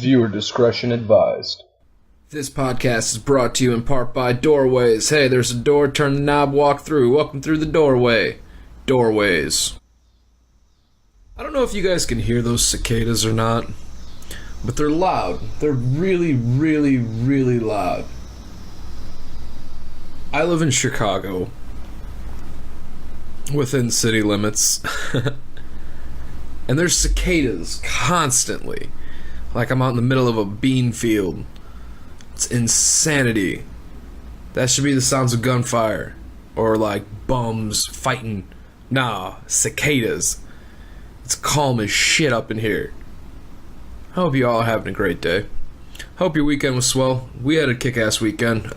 Viewer discretion advised. This podcast is brought to you in part by Doorways. Hey, there's a door, turn the knob, walk through. Welcome through the doorway. Doorways. I don't know if you guys can hear those cicadas or not, but they're loud. They're really, really, really loud. I live in Chicago, within city limits, and there's cicadas constantly. Like I'm out in the middle of a bean field. It's insanity. That should be the sounds of gunfire. Or like bums fighting. Nah, cicadas. It's calm as shit up in here. I hope you all are having a great day. Hope your weekend was swell. We had a kick-ass weekend.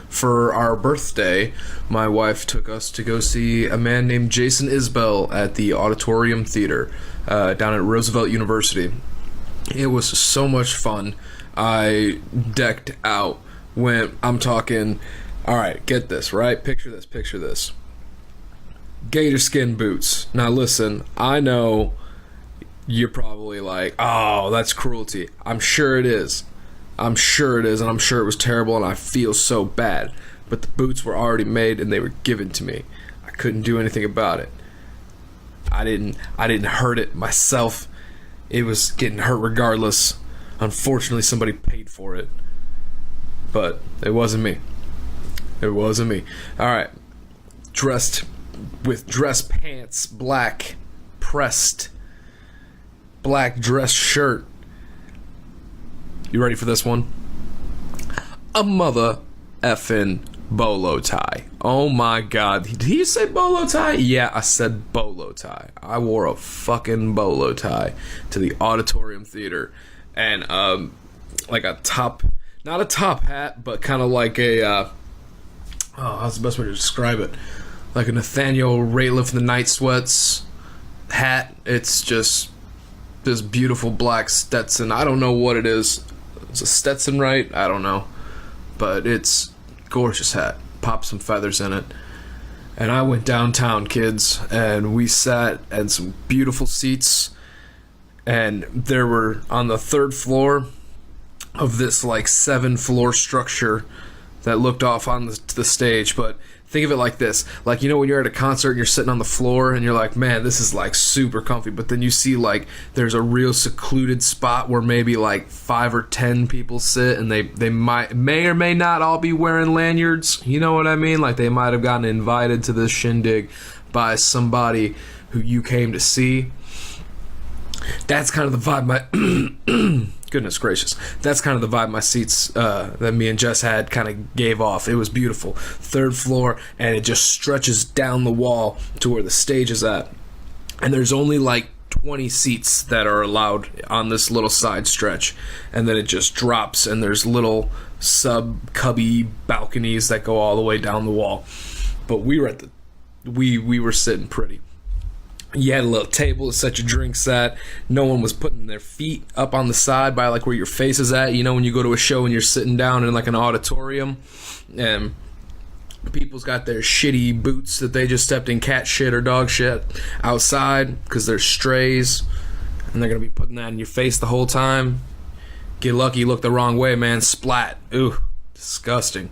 For our birthday, my wife took us to go see a man named Jason Isbell at the Auditorium Theater down at Roosevelt University. It was so much fun. I decked out. I'm talking, alright, get this, right? Picture this. Gator skin boots. Now listen, I know you're probably like, oh, that's cruelty. I'm sure it is, and I'm sure it was terrible, and I feel so bad. But the boots were already made, and they were given to me. I couldn't do anything about it. I didn't hurt it myself. It was getting hurt regardless. Unfortunately, somebody paid for it. But it wasn't me. Alright. Dressed with dress pants, black, pressed, black dress shirt. You ready for this one? A mother effing bolo tie. Oh my god. Did he say bolo tie? Yeah, I said bolo tie. I wore a fucking bolo tie to the Auditorium Theater. And, like a top, not a top hat, but kind of like a, how's the best way to describe it? Like a Nathaniel Rateliff from the Night Sweats hat. It's just this beautiful black Stetson. I don't know what it is. It's a Stetson, right? I don't know. But it's gorgeous hat. Pop some feathers in it. And I went downtown, kids, and we sat at some beautiful seats. And there were on the third floor of this like 7-floor structure that looked off on the stage. But think of it like this. Like, you know, when you're at a concert and you're sitting on the floor and you're like, man, this is like super comfy. But then you see like there's a real secluded spot where maybe like 5 or 10 people sit, and they may or may not all be wearing lanyards. You know what I mean? Like they might have gotten invited to this shindig by somebody who you came to see. That's kind of the vibe goodness gracious. That's kind of the vibe my seats that me and Jess had kind of gave off. It was beautiful. Third floor, and it just stretches down the wall to where the stage is at. And there's only like 20 seats that are allowed on this little side stretch. And then it just drops, and there's little sub-cubby balconies that go all the way down the wall. But we were we were sitting pretty. You had a little table to set your drinks at. No one was putting their feet up on the side by like where your face is at. You know, when you go to a show and you're sitting down in like an auditorium, and people's got their shitty boots that they just stepped in cat shit or dog shit outside because they're strays, and they're gonna be putting that in your face the whole time. Get lucky, look the wrong way, man. Splat. Ooh, disgusting.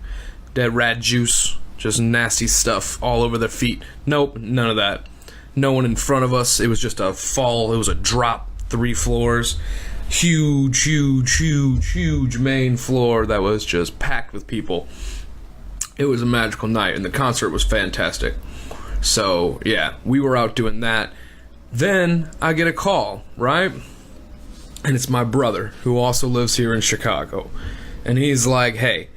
Dead rat juice, just nasty stuff all over their feet. Nope, none of that. No one in front of us. It was just a fall. It was a drop, 3 floors. Huge main floor that was just packed with people. It was a magical night, and the concert was fantastic. So, yeah, we were out doing that. Then I get a call, right? And it's my brother, who also lives here in Chicago. And he's like, hey,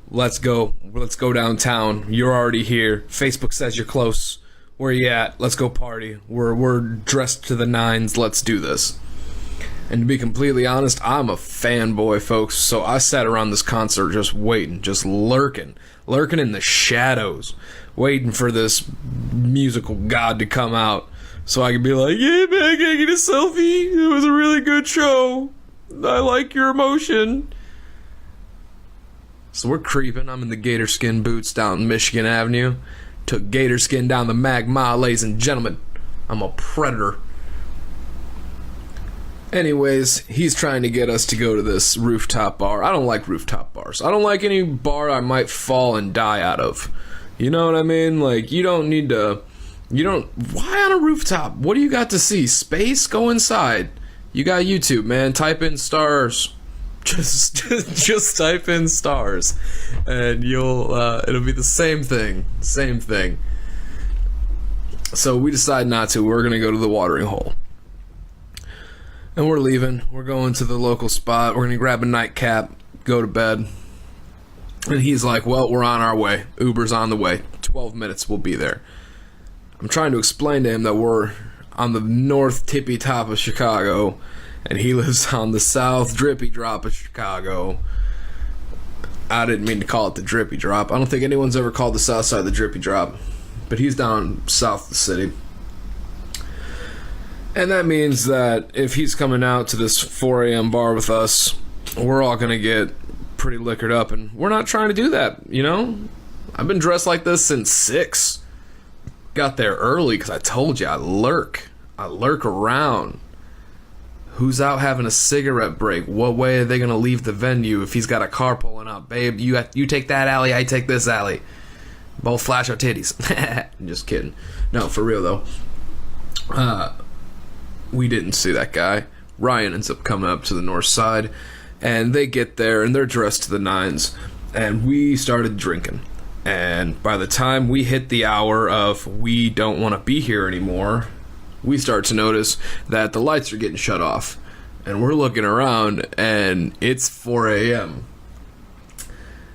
let's go downtown. You're already here. Facebook says you're close. Where you at? Let's go party. We're dressed to the nines. Let's do this. And to be completely honest, I'm a fanboy, folks. So I sat around this concert just waiting, just lurking in the shadows, waiting for this musical god to come out so I could be like, yeah, man, can I get a selfie? It was a really good show. I like your emotion. So we're creeping. I'm in the gator skin boots down Michigan Avenue. Took gator skin down the Mag Mile, ladies and gentlemen. I'm a predator. Anyways, he's trying to get us to go to this rooftop bar. I don't like rooftop bars. I don't like any bar I might fall and die out of. You know what I mean? Like, you don't need to... Why on a rooftop? What do you got to see? Space? Go inside. You got YouTube, man. Type in stars. Just type in stars. And it'll be the same thing. Same thing. So we decide not to. We're going to go to the watering hole. And we're leaving. We're going to the local spot. We're going to grab a nightcap, go to bed. And he's like, well, we're on our way. Uber's on the way. 12 minutes, we'll be there. I'm trying to explain to him that we're on the north tippy top of Chicago, and he lives on the south drippy drop of Chicago. I didn't mean to call it the drippy drop. I don't think anyone's ever called the south side the drippy drop. But he's down south of the city. And that means that if he's coming out to this 4 a.m. bar with us, we're all going to get pretty liquored up. And we're not trying to do that, you know? I've been dressed like this since 6. Got there early because I told you I lurk. I lurk around. Who's out having a cigarette break? What way are they going to leave the venue if he's got a car pulling up? Babe, you take that alley, I take this alley. Both flash our titties. I'm just kidding. No, for real though. We didn't see that guy. Ryan ends up coming up to the north side, and they get there, and they're dressed to the nines, and we started drinking. And by the time we hit the hour of we don't want to be here anymore, we start to notice that the lights are getting shut off. And we're looking around, and it's 4 a.m.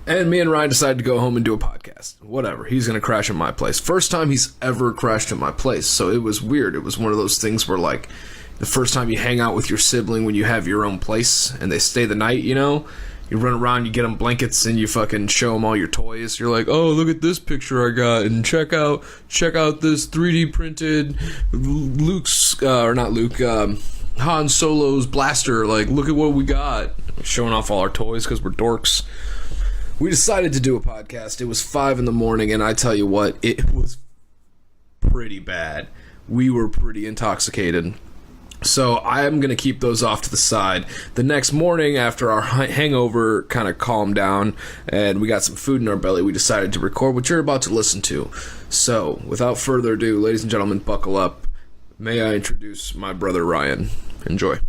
And me and Ryan decided to go home and do a podcast. Whatever. He's going to crash at my place. First time he's ever crashed at my place. So it was weird. It was one of those things where, like, the first time you hang out with your sibling when you have your own place and they stay the night, you know? You run around, you get them blankets, and you fucking show them all your toys. You're like, oh, look at this picture I got, and check out this 3D printed Han Solo's blaster. Like, look at what we got. Showing off all our toys because we're dorks. We decided to do a podcast. It was 5 in the morning, and I tell you what, it was pretty bad. We were pretty intoxicated. So I'm going to keep those off to the side. The next morning, after our hangover kind of calmed down, and we got some food in our belly, we decided to record what you're about to listen to. So, without further ado, ladies and gentlemen, buckle up. May I introduce my brother Ryan. Enjoy.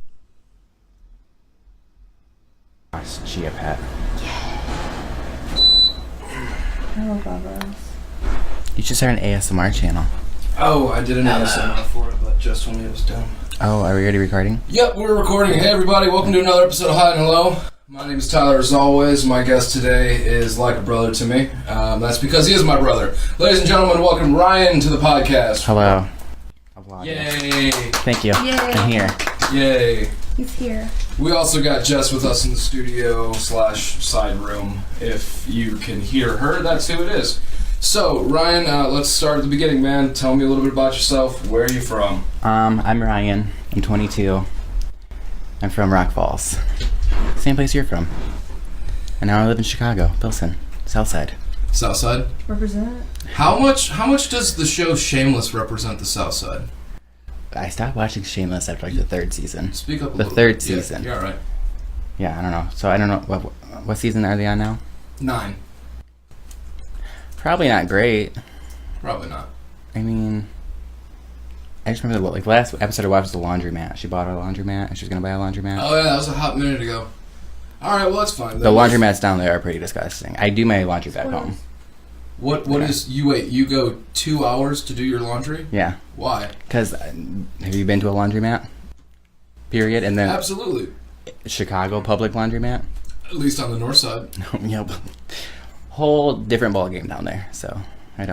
Chia Pet. Hello, Bubba. You should start an ASMR channel. Oh, I did an ASMR for it, but Jess told me it was dumb. Oh, are we already recording? Yep, we're recording. Hey, everybody, welcome to another episode of Hi and Hello. My name is Tyler, as always. My guest today is like a brother to me. That's because he is my brother. Ladies and gentlemen, welcome Ryan to the podcast. Hello. Yay. Thank you. Yay. I'm here. Yay. He's here. We also got Jess with us in the studio / side room. If you can hear her, that's who it is. So, Ryan, let's start at the beginning, man. Tell me a little bit about yourself. Where are you from? I'm Ryan. I'm 22. I'm from Rock Falls. Same place you're from. And now I live in Chicago, Pilsen, Southside. Southside? Represent. How much does the show Shameless represent the Southside? I stopped watching Shameless after like the 3rd season. Speak up a The little 3rd bit. season. Yeah, alright. Yeah, I don't know. So I don't know what season are they on now? 9. Probably not great. Probably not. I mean, I just remember the last episode I watched was the laundromat. She bought a laundromat and she was gonna buy a laundromat. Oh yeah, that was a hot minute ago. Alright, well that's fine. The laundromats down there are pretty disgusting. I do my laundry back home. What is you go 2 hours to do your laundry? Yeah. Why? Because have you been to a laundromat? Period. And then Absolutely. Chicago public laundromat. At least on the north side. Yep. Whole different ball game down there. So I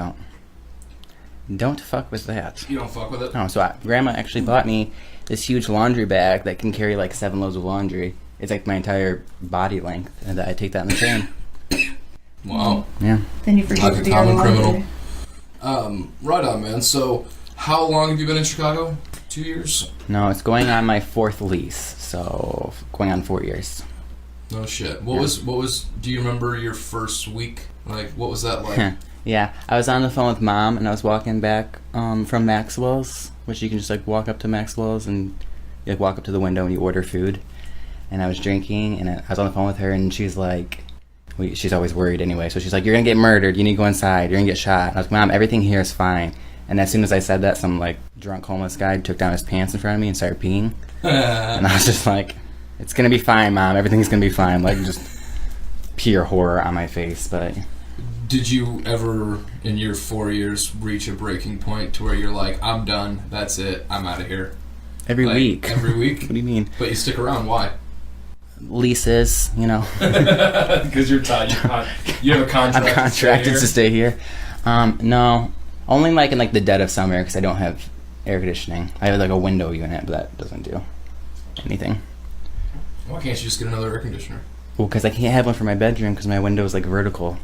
don't fuck with that. You don't fuck with it? No. So Grandma actually bought me this huge laundry bag that can carry like 7 loads of laundry. It's like my entire body length, and I take that in the chain. Wow. Yeah. Then you forget Like to a do common your criminal. laundry. Right on, man. So, how long have you been in Chicago? 2 years? No, it's going on my 4th lease, so going on 4 years. No shit. What was? Do you remember your first week? Like, what was that like? Yeah, I was on the phone with Mom, and I was walking back from Maxwell's, which you can just like walk up to Maxwell's and You like walk up to the window and you order food. And I was drinking, and I was on the phone with her, and she's like, she's always worried anyway. So she's like, "You're gonna get murdered. You need to go inside. You're gonna get shot." And I was like, "Mom, everything here is fine." And as soon as I said that, some like drunk homeless guy took down his pants in front of me and started peeing. And I was just like, "It's gonna be fine, Mom. Everything's gonna be fine." Like just pure horror on my face. But did you ever, in your 4 years, reach a breaking point to where you're like, "I'm done. That's it. I'm out of here"? every week. Every week? What do you mean? But you stick around. Why? Leases, you know. Because you're tied. You have a contract. I'm contracted to stay here. No, only like in like the dead of summer because I don't have air conditioning. I have like a window unit, but that doesn't do anything. Why can't you just get another air conditioner? Well, because I can't have one for my bedroom because my window is like vertical,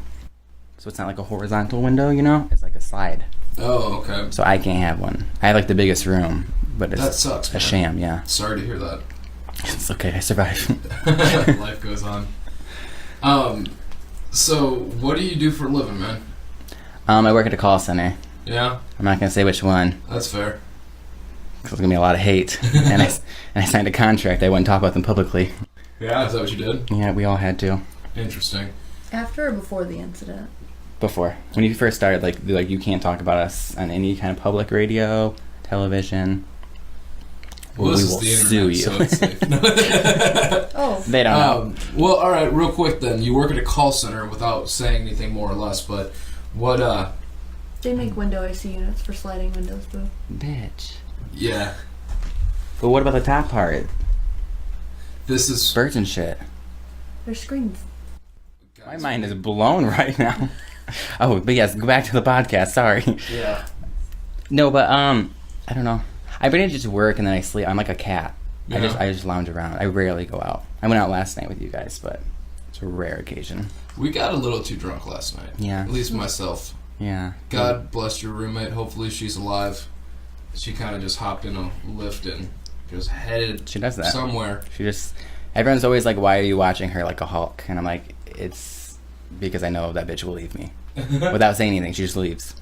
so it's not like a horizontal window. You know, it's like a slide. Oh, okay. So I can't have one. I have like the biggest room, but it's That sucks, a man. sham. Yeah, Sorry to hear that. it's okay. I survived. Life goes on. So what do you do for a living, man? I work at a call center. Yeah, I'm not gonna say which one. that's fair. Cause there's gonna be a lot of hate, and I signed a contract. I wouldn't talk about them publicly. Yeah, is that what you did? Yeah, we all had to. Interesting. After or before the incident? Before, when you first started, like you can't talk about us on any kind of public radio, television. Well, we this will is the sue internet, you. so it's safe. Oh. They don't know. Well, all right, real quick then. You work at a call center without saying anything more or less, but what, They make window AC units for sliding windows, boo. Bitch. yeah. But what about the top part? This is... Birds and shit. There's screens. My mind is blown right now. Oh, but yes, go back to the podcast. Sorry. Yeah. No, but I don't know. I pretty much just work and then I sleep. I'm like a cat. Yeah. I just lounge around. I rarely go out. I went out last night with you guys, but it's a rare occasion. We got a little too drunk last night. Yeah. At least myself. Yeah. God bless your roommate. Hopefully she's alive. She kind of just hopped in a lift and just headed She does that. somewhere. She just... Everyone's always like, "Why are you watching her like a Hulk?" And I'm like, it's because I know that bitch will leave me. Without saying anything, she just leaves.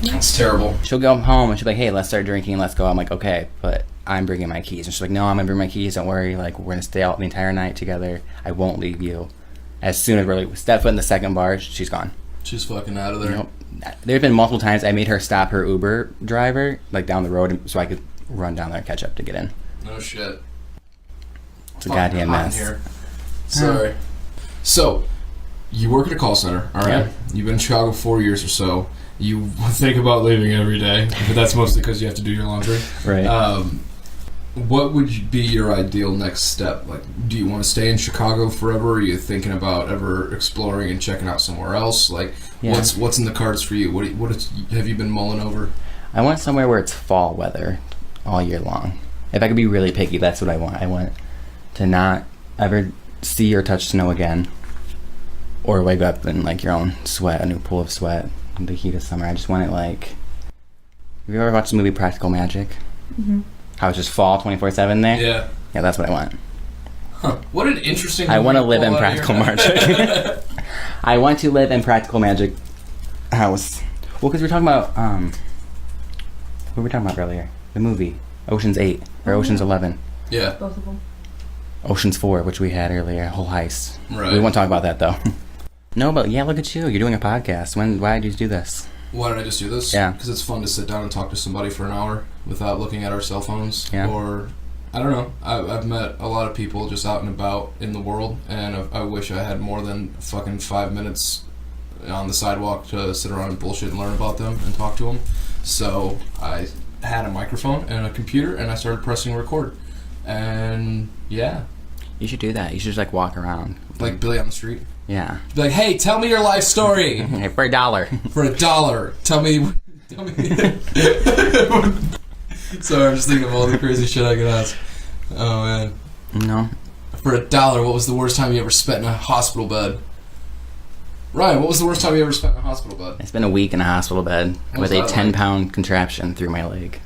That's terrible. She'll go home and she'll be like, "Hey, let's start drinking, let's go." I'm like, "Okay, but I'm bringing my keys." And she's like, "No, I'm gonna bring my keys, don't worry. Like, we're gonna stay out the entire night together. I won't leave you." As soon as we step foot in the second bar, she's gone. She's fucking out of there. Nope. There's been multiple times I made her stop her Uber driver, like down the road, so I could run down there and catch up to get in. No shit. It's a goddamn Hot in mess. here. Sorry. So, you work at a call center, alright? Yeah. You've been in Chicago 4 years or so. You think about leaving every day, but that's mostly because you have to do your laundry. Right. What would be your ideal next step? Like, do you want to stay in Chicago forever? Are you thinking about ever exploring and checking out somewhere else? Like, Yeah. what's in the cards for you? Have you been mulling over? I want somewhere where it's fall weather all year long. If I could be really picky, that's what I want. I want to not ever see or touch snow again, or wake up in like your own sweat, a new pool of sweat in the heat of summer. I just want it like... Have you ever watched the movie Practical Magic? Mm-hmm. How it's just fall 24/7 there? Yeah. Yeah, that's what I want. Huh. What an interesting... I want to movie live pull in out of Practical your- Magic. I want to live in Practical Magic house. Well, because we were talking about... what were we talking about earlier? The movie. Ocean's 8. Or Ocean's 11. Yeah. Both of them. Ocean's 4, which we had earlier, a whole heist. Right. We won't talk about that, though. No, but yeah, look at you. You're doing a podcast. Why did you do this? Why did I just do this? Yeah. Because it's fun to sit down and talk to somebody for an hour without looking at our cell phones. Yeah. Or, I don't know. I've met a lot of people just out and about in the world, and I wish I had more than fucking 5 minutes on the sidewalk to sit around and bullshit and learn about them and talk to them. So I had a microphone and a computer, and I started pressing record. And, yeah. You should do that. You should just, like, walk around. Like Billy on the street. Yeah. Be like, hey, tell me your life story. Hey, for $1. For $1. Tell me. Sorry, I'm just thinking of all the crazy shit I could ask. Oh man. No. For $1, what was the worst time you ever spent in a hospital bed? Ryan, what was the worst time you ever spent in a hospital bed? I spent a week in a hospital bed What with was a that 10-pound contraption through my leg.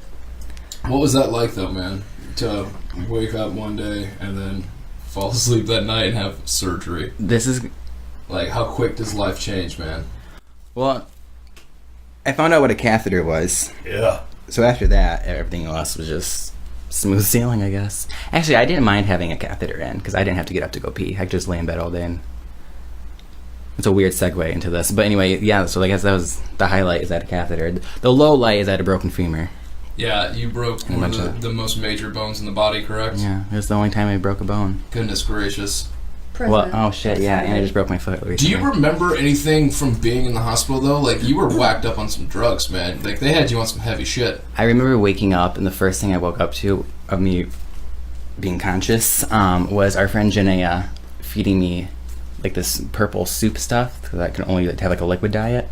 What was that like though, man? To wake up one day and then fall asleep that night and have surgery. This is... Like, how quick does life change, man? Well, I found out what a catheter was. Yeah. So after that, everything else was just smooth sailing, I guess. Actually, I didn't mind having a catheter in because I didn't have to get up to go pee. I could just lay in bed all day. And it's a weird segue into this, but anyway, yeah. So I guess that was the highlight, is that a catheter. The low light is that a broken femur. Yeah, you broke one of the most major bones in the body, correct? Yeah, it was the only time I broke a bone. Goodness gracious. Well, oh shit, yeah, and I just broke my foot recently. Do you remember anything from being in the hospital, though? Like, you were whacked up on some drugs, man. Like, they had you on some heavy shit. I remember waking up, and the first thing I woke up to, of me being conscious, was our friend Janaea feeding me, like, this purple soup stuff, because I can only have, like, a liquid diet.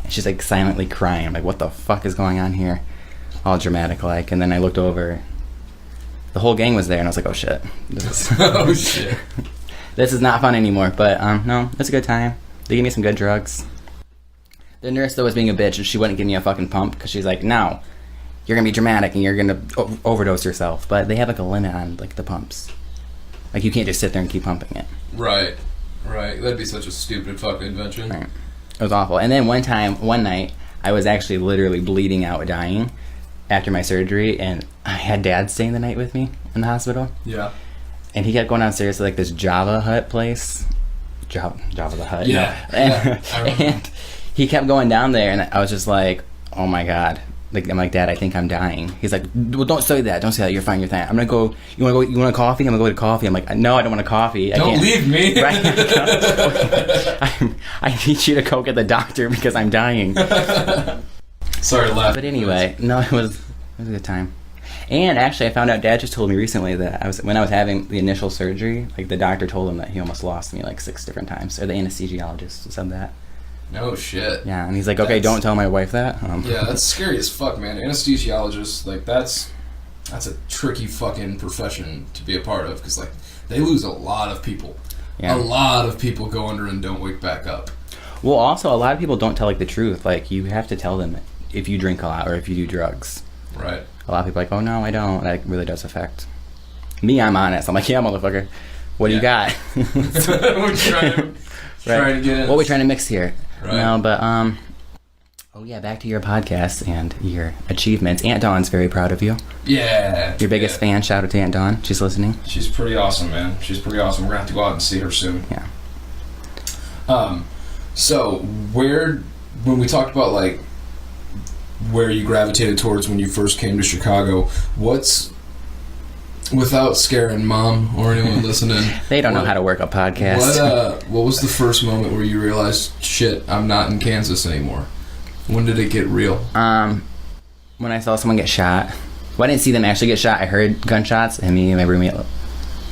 And she's, like, silently crying. I'm like, what the fuck is going on here? All dramatic-like. And then I looked over. The whole gang was there, and I was like, oh, shit. Oh, shit. This is not fun anymore, but no, it's a good time. They gave me some good drugs. The nurse, though, was being a bitch, and she wouldn't give me a fucking pump, because she's like, no, you're going to be dramatic, and you're going to overdose yourself. But they have, like, a limit on, like, the pumps. Like, you can't just sit there and keep pumping it. Right. That'd be such a stupid fucking invention. Right. It was awful. And then one night, I was actually literally bleeding out, dying after my surgery, and I had Dad staying the night with me in the hospital. Yeah. And he kept going downstairs to, like, this Java Hut place. Java the Hut. Yeah. No. And he kept going down there, and I was just like, oh, my God. Like, I'm like, Dad, I think I'm dying. He's like, well, don't say that. Don't say that. You're fine. You're fine. I'm going to go. You want a coffee? I'm going to go get a coffee. I'm like, no, I don't want a coffee. Don't leave me. Right? I need you to go get the doctor because I'm dying. Sorry to laugh. But anyway, no, it was a good time. And actually, I found out, Dad just told me recently that when I was having the initial surgery, like, the doctor told him that he almost lost me like 6 different times. Or the anesthesiologist said that. No shit. Yeah, and he's like, okay, don't tell my wife that. Yeah, that's scary as fuck, man. Anesthesiologists, like, that's a tricky fucking profession to be a part of, because, like, they lose a lot of people. Yeah. A lot of people go under and don't wake back up. Well, also, a lot of people don't tell, like, the truth. Like, you have to tell them if you drink a lot or if you do drugs. Right. A lot of people are like, oh, no, I don't. That really does affect. Me, I'm honest. I'm like, yeah, motherfucker. What do you got? We're trying to get in. What are we trying to mix here? Right. No, but, oh, yeah, back to your podcast and your achievements. Aunt Dawn's very proud of you. Yeah. Your biggest fan. Shout out to Aunt Dawn. She's listening. She's pretty awesome, man. She's pretty awesome. We're going to have to go out and see her soon. Yeah. So, when we talked about, like, where you gravitated towards when you first came to Chicago, without scaring Mom or anyone listening, they don't know how to work a podcast. What was the first moment where you realized, shit, I'm not in Kansas anymore? When did it get real? When I saw someone get shot. Well, I didn't see them actually get shot. I heard gunshots, and me and my roommate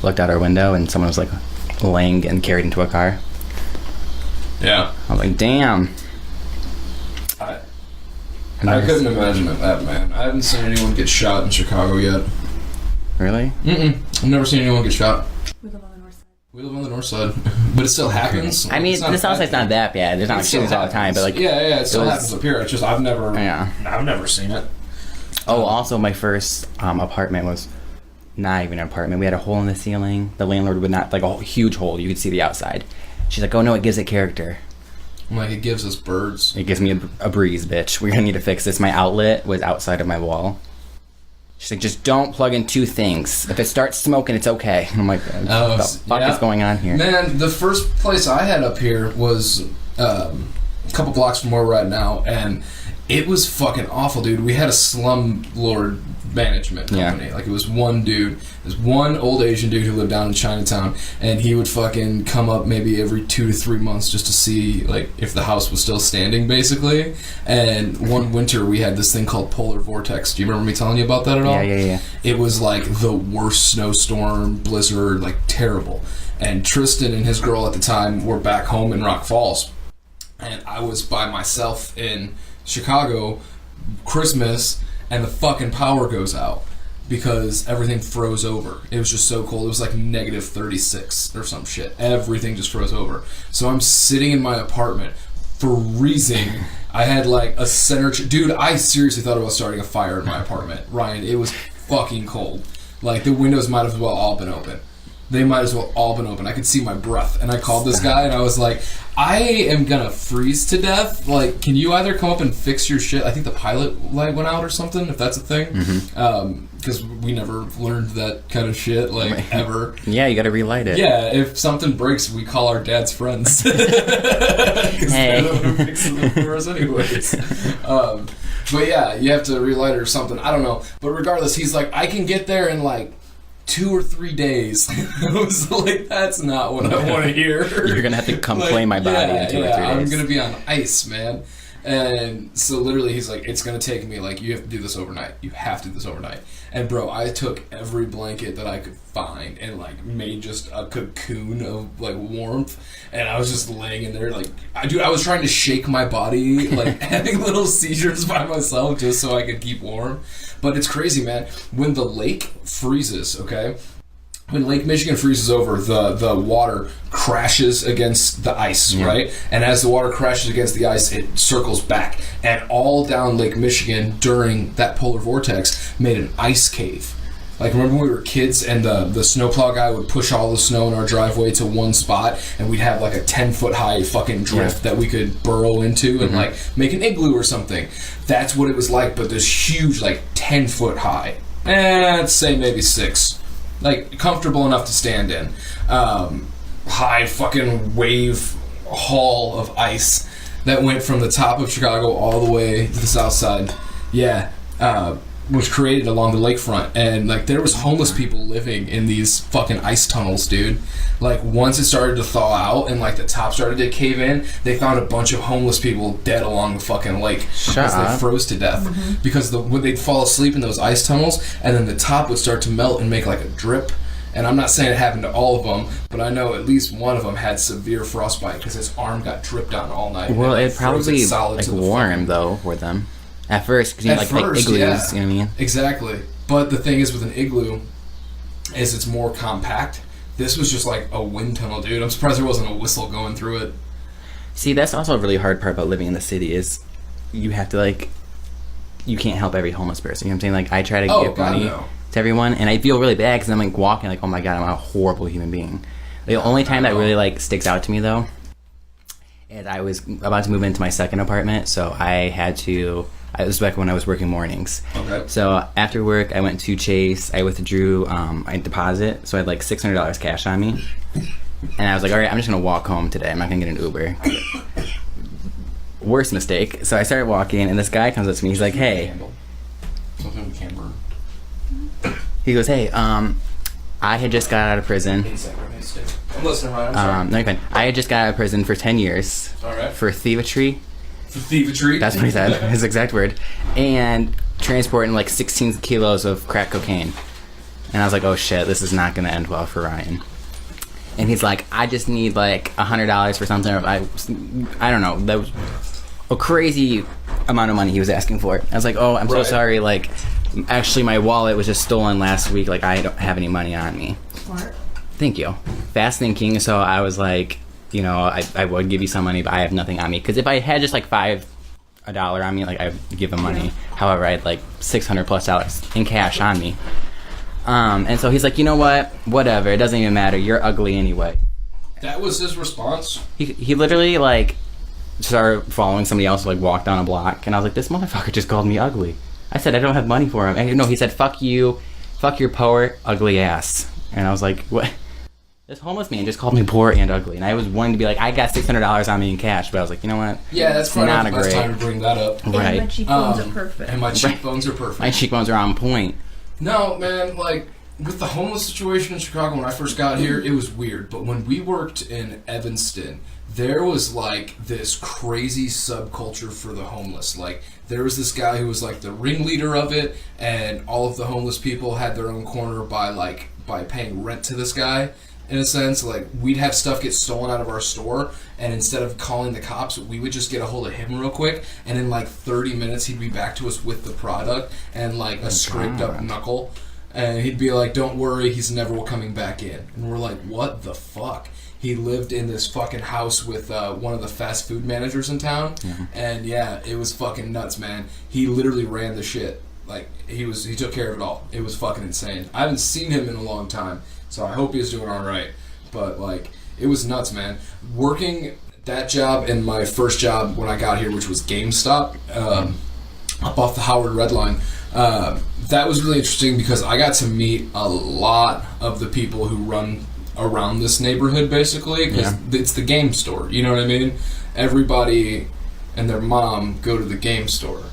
looked out our window, and someone was, like, laying and carried into a car. Yeah. I was like, damn. I couldn't imagine that, man. I haven't seen anyone get shot in Chicago yet. Really? I've never seen anyone get shot. We live on the north side. We live on the north side. But it still happens. I mean, the south side's not that bad. There's not shootings all the time, but, like... Yeah, it still happens up here. It's just I've never seen it. Oh, also, my first apartment was not even an apartment. We had a hole in the ceiling. The landlord would not... Like, a huge hole. You could see the outside. She's like, oh, no, it gives it character. I'm like, it gives us birds. It gives me a breeze, bitch. We're gonna need to fix this. My outlet was outside of my wall. She's like, just don't plug in 2 things. If it starts smoking, it's okay. I'm like, what the fuck is going on here? Man, the first place I had up here was a couple blocks from where we're at now, and it was fucking awful, dude. We had a slumlord management company. Like, it was one dude. There's one old Asian dude who lived down in Chinatown, and he would fucking come up maybe every 2 to 3 months just to see, like, if the house was still standing, basically. And one winter we had this thing called polar vortex. Do you remember me telling you about that at all? Yeah. It was like the worst snowstorm, blizzard, like, terrible. And Tristan and his girl at the time were back home in Rock Falls, and I was by myself in Chicago Christmas, and the fucking power goes out because everything froze over. It was just so cold. It was like negative 36 or some shit. Everything just froze over. So I'm sitting in my apartment freezing. I had like a center... Dude, I seriously thought about starting a fire in my apartment. Ryan, it was fucking cold. Like, the windows might have well all been open. They might as well all been open. I could see my breath. And I called this guy and I was like, I am gonna freeze to death. Like, can you either come up and fix your shit? I think the pilot light went out or something, if that's a thing. Because we never learned that kind of shit, like, ever. Yeah, you gotta relight it. Yeah, if something breaks, we call our dad's friends. Because they're the one who fixes it for us anyways. But yeah, you have to relight it or something. I don't know. But regardless, he's like, I can get there in like 2 or 3 days. I was like, that's not what I want to hear. You're gonna have to come play my body in 2 or 3 days. I'm gonna be on ice, man. And so literally he's like, it's gonna take me, like, you have to do this overnight. You have to do this overnight. And bro, I took every blanket that I could find and like made just a cocoon of like warmth, and I was just laying in there like, I was trying to shake my body, like having little seizures by myself just so I could keep warm. But it's crazy, man. When the lake freezes, okay? When Lake Michigan freezes over, the water crashes against the ice, right? And as the water crashes against the ice, it circles back. And all down Lake Michigan during that polar vortex made an ice cave. Like, remember when we were kids and the snowplow guy would push all the snow in our driveway to one spot, and we'd have like a 10-foot high fucking drift that we could burrow into and like make an igloo or something. That's what it was like, but this huge, like 10-foot high. I'd say maybe 6. Like, comfortable enough to stand in. High fucking wave haul of ice that went from the top of Chicago all the way to the south side. Yeah. Was created along the lakefront. And, like, there was homeless people living in these fucking ice tunnels, dude. Like, once it started to thaw out and, like, the top started to cave in, they found a bunch of homeless people dead along the fucking lake. Because they froze to death. Because when they'd fall asleep in those ice tunnels, and then the top would start to melt and make, like, a drip. And I'm not saying it happened to all of them, but I know at least one of them had severe frostbite because his arm got dripped on all night. Well, it probably, like, warm, though, for them. At first, because you need like igloos, you know what I mean? Exactly. But the thing is with an igloo is it's more compact. This was just like a wind tunnel, dude. I'm surprised there wasn't a whistle going through it. See, that's also a really hard part about living in the city is you have to, like, you can't help every homeless person. You know what I'm saying? Like, I try to give money to everyone, and I feel really bad because I'm, like, walking like, oh my god, I'm a horrible human being. The only time that really, like, sticks out to me, though, is I was about to move into my second apartment, so I had to... It was back when I was working mornings. Okay. So after work, I went to Chase. I withdrew my deposit, so I had like $600 cash on me. And I was like, all right, I'm just going to walk home today. I'm not going to get an Uber. Worst mistake. So I started walking, and this guy comes up to me. He's like, hey. Something we can't burn. He goes, hey, I had just got out of prison. I'm listening, Ryan. I'm sorry. No, you're fine. I had just got out of prison for 10 years. All right. For thievery. For thievery? That's what he said, his exact word. And transporting like 16 kilos of crack cocaine. And I was like, oh shit, this is not going to end well for Ryan. And he's like, I just need like $100 for something. I don't know. That was a crazy amount of money he was asking for. I was like, oh, I'm so sorry. Like, actually, my wallet was just stolen last week. Like, I don't have any money on me. Smart. Thank you. Fast thinking. So I was like... You know, I would give you some money, but I have nothing on me. Because if I had just like $1 on me, like I would give him money. However, I had like $600+ in cash on me. And so he's like, you know what? Whatever. It doesn't even matter. You're ugly anyway. That was his response? He literally like started following somebody else, like walked down a block. And I was like, this motherfucker just called me ugly. I said, I don't have money for him. And no, he said, fuck you. Fuck your poor, ugly ass. And I was like, what? This homeless man just called me poor and ugly, and I was wanting to be like, I got $600 on me in cash, but I was like, you know what? Yeah, that's probably not the best time to bring that up. Right. And my cheekbones are perfect. And my cheekbones are perfect. My cheekbones are on point. No, man, like, with the homeless situation in Chicago when I first got here, it was weird. But when we worked in Evanston, there was, like, this crazy subculture for the homeless. Like, there was this guy who was, like, the ringleader of it, and all of the homeless people had their own corner by paying rent to this guy. In a sense, like, we'd have stuff get stolen out of our store, and instead of calling the cops, we would just get a hold of him real quick, and in like 30 minutes he'd be back to us with the product and like a scraped up knuckle, and he'd be like, don't worry, he's never coming back in. And we're like, what the fuck? He lived in this fucking house with one of the fast food managers in town, and yeah, it was fucking nuts, man. He literally ran the shit. Like, he took care of it all. It was fucking insane. I haven't seen him in a long time, so I hope he's doing all right. But, like, it was nuts, man. Working that job and my first job when I got here, which was GameStop, up off the Howard Red Line, that was really interesting because I got to meet a lot of the people who run around this neighborhood, basically, because it's the game store, you know what I mean? Everybody and their mom go to the game store.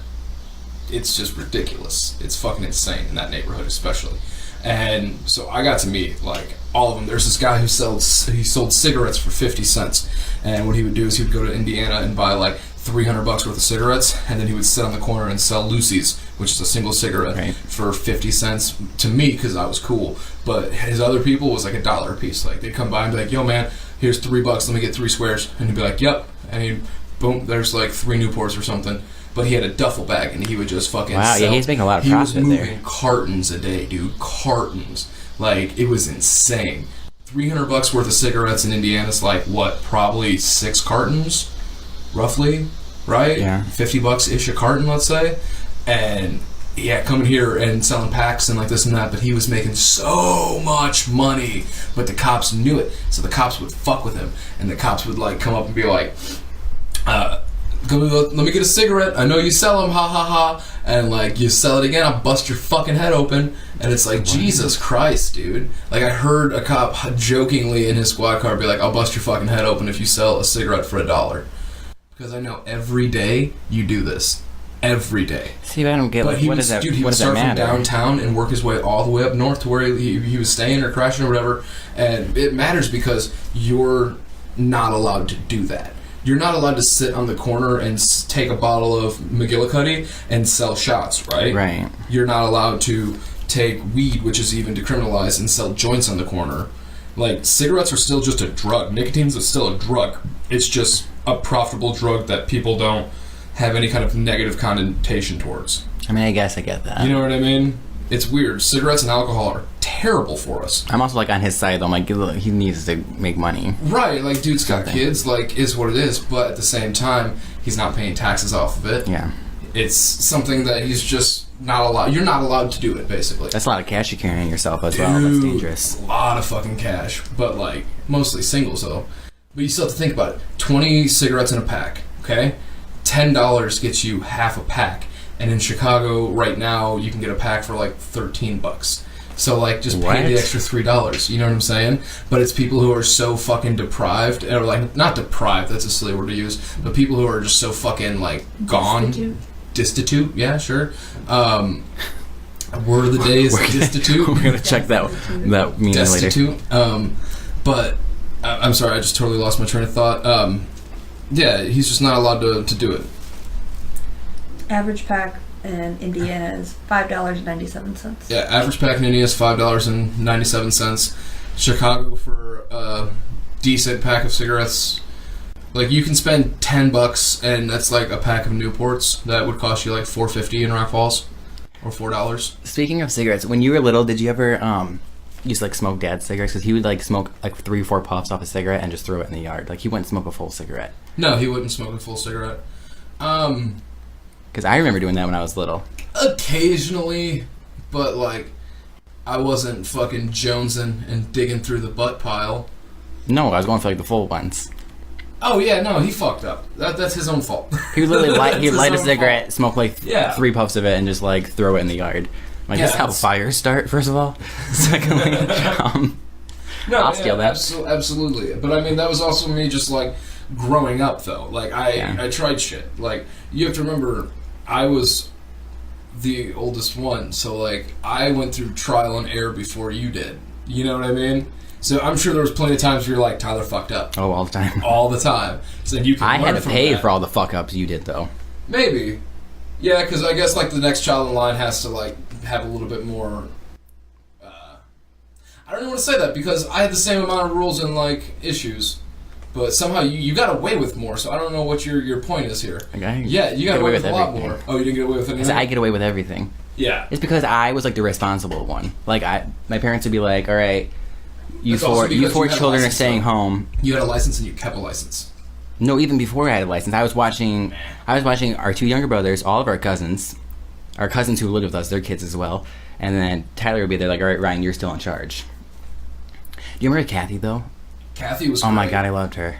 It's just ridiculous. It's fucking insane in that neighborhood, especially. And so I got to meet, like, all of them. There's this guy who sold cigarettes for 50 cents. And what he would do is he would go to Indiana and buy, like, $300 worth of cigarettes, and then he would sit on the corner and sell Lucy's, which is a single cigarette, for 50 cents to me, because I was cool. But his other people was like $1 a piece. Like, they'd come by and be like, yo, man, here's $3, let me get 3 squares. And he'd be like, yep. And he'd, boom, there's like 3 Newports or something. But he had a duffel bag, and he would just fucking sell. Yeah, he's making a lot of profit there. He was moving cartons a day, dude. Cartons. Like, it was insane. $300 worth of cigarettes in Indiana's like, what, probably 6 cartons? Roughly, right? Yeah. $50-ish a carton, let's say. And, yeah, coming here and selling packs and like this and that, but he was making so much money. But the cops knew it, so the cops would fuck with him. And the cops would, like, come up and be like, let me get a cigarette. I know you sell them, ha ha ha. And like, you sell it again, I'll bust your fucking head open. And it's like, Jesus Christ, dude. Like, I heard a cop jokingly in his squad car be like, I'll bust your fucking head open if you sell a cigarette for $1. Because I know every day you do this. Every day. See, I don't get, like, what does that matter? Dude, he would start from downtown and work his way all the way up north to where he was staying or crashing or whatever. And it matters because you're not allowed to do that. You're not allowed to sit on the corner and take a bottle of McGillicuddy and sell shots, right? Right. You're not allowed to take weed, which is even decriminalized, and sell joints on the corner. Like, cigarettes are still just a drug. Nicotine's still a drug. It's just a profitable drug that people don't have any kind of negative connotation towards. I mean, I guess I get that. You know what I mean? It's weird. Cigarettes and alcohol are terrible for us. I'm also, like, on his side, though. I'm like, look, he needs to make money. Right, like, dude's got kids, like, is what it is, but at the same time, he's not paying taxes off of it. Yeah. It's something that he's just not allowed. You're not allowed to do it, basically. That's a lot of cash you're carrying yourself as well. That's dangerous. A lot of fucking cash, but, like, mostly singles, though. But you still have to think about it. 20 cigarettes in a pack, okay? $10 gets you half a pack. And in Chicago, right now, you can get a pack for like $13. So, like, just pay the extra $3. You know what I'm saying? But it's people who are so fucking deprived, or like, not deprived, that's a silly word to use, but people who are just so fucking, like, gone. Destitute, yeah, sure. Word of the day is destitute. We're going to check that meaning destitute. Later. But, I'm sorry, I just totally lost my train of thought. Yeah, he's just not allowed to do it. Average pack in Indiana is $5.97. Yeah, average pack in Indiana is $5.97. Chicago, for a decent pack of cigarettes, like, you can spend $10 and that's like a pack of Newports that would cost you like $4.50 in Rock Falls, or $4. Speaking of cigarettes, when you were little, did you ever used to, like, smoke Dad's cigarettes? Because he would, like, smoke like 3 or 4 puffs off a cigarette and just throw it in the yard. Like, he wouldn't smoke a full cigarette. No, he wouldn't smoke a full cigarette. Because I remember doing that when I was little. Occasionally, but, like, I wasn't fucking jonesing and digging through the butt pile. No, I was going for, like, the full ones. Oh, yeah, no, he fucked up. That's his own fault. He would literally light a cigarette, smoke, like, 3 puffs of it, and just, like, throw it in the yard. Like, that's how fires start, first of all. Secondly, no, I'll steal that. Absolutely. But, I mean, that was also me just, like, growing up, though. Like, I tried shit. Like, you have to remember, I was the oldest one, so, like, I went through trial and error before you did. You know what I mean? So I'm sure there was plenty of times where you're like, Tyler fucked up. Oh, all the time. All the time. So you can I learn had to from pay that. for all the fuck-ups you did, though. Maybe. Yeah, because I guess, like, the next child in line has to, like, have a little bit more... I don't even want to say that, because I had the same amount of rules and, like, issues. But somehow you got away with more, so I don't know what your point is here. Yeah, you got away with a lot more. Oh, you didn't get away with anything? I get away with everything. Yeah. It's because I was, like, the responsible one. Like, my parents would be like, all right, you four children are staying home. You had a license and you kept a license. No, even before I had a license, I was watching our 2 younger brothers, all of our cousins, our cousins who lived with us, their kids as well. And then Tyler would be there like, all right, Ryan, you're still in charge. Do you remember Kathy, though? Kathy was Oh my great. God, I loved her.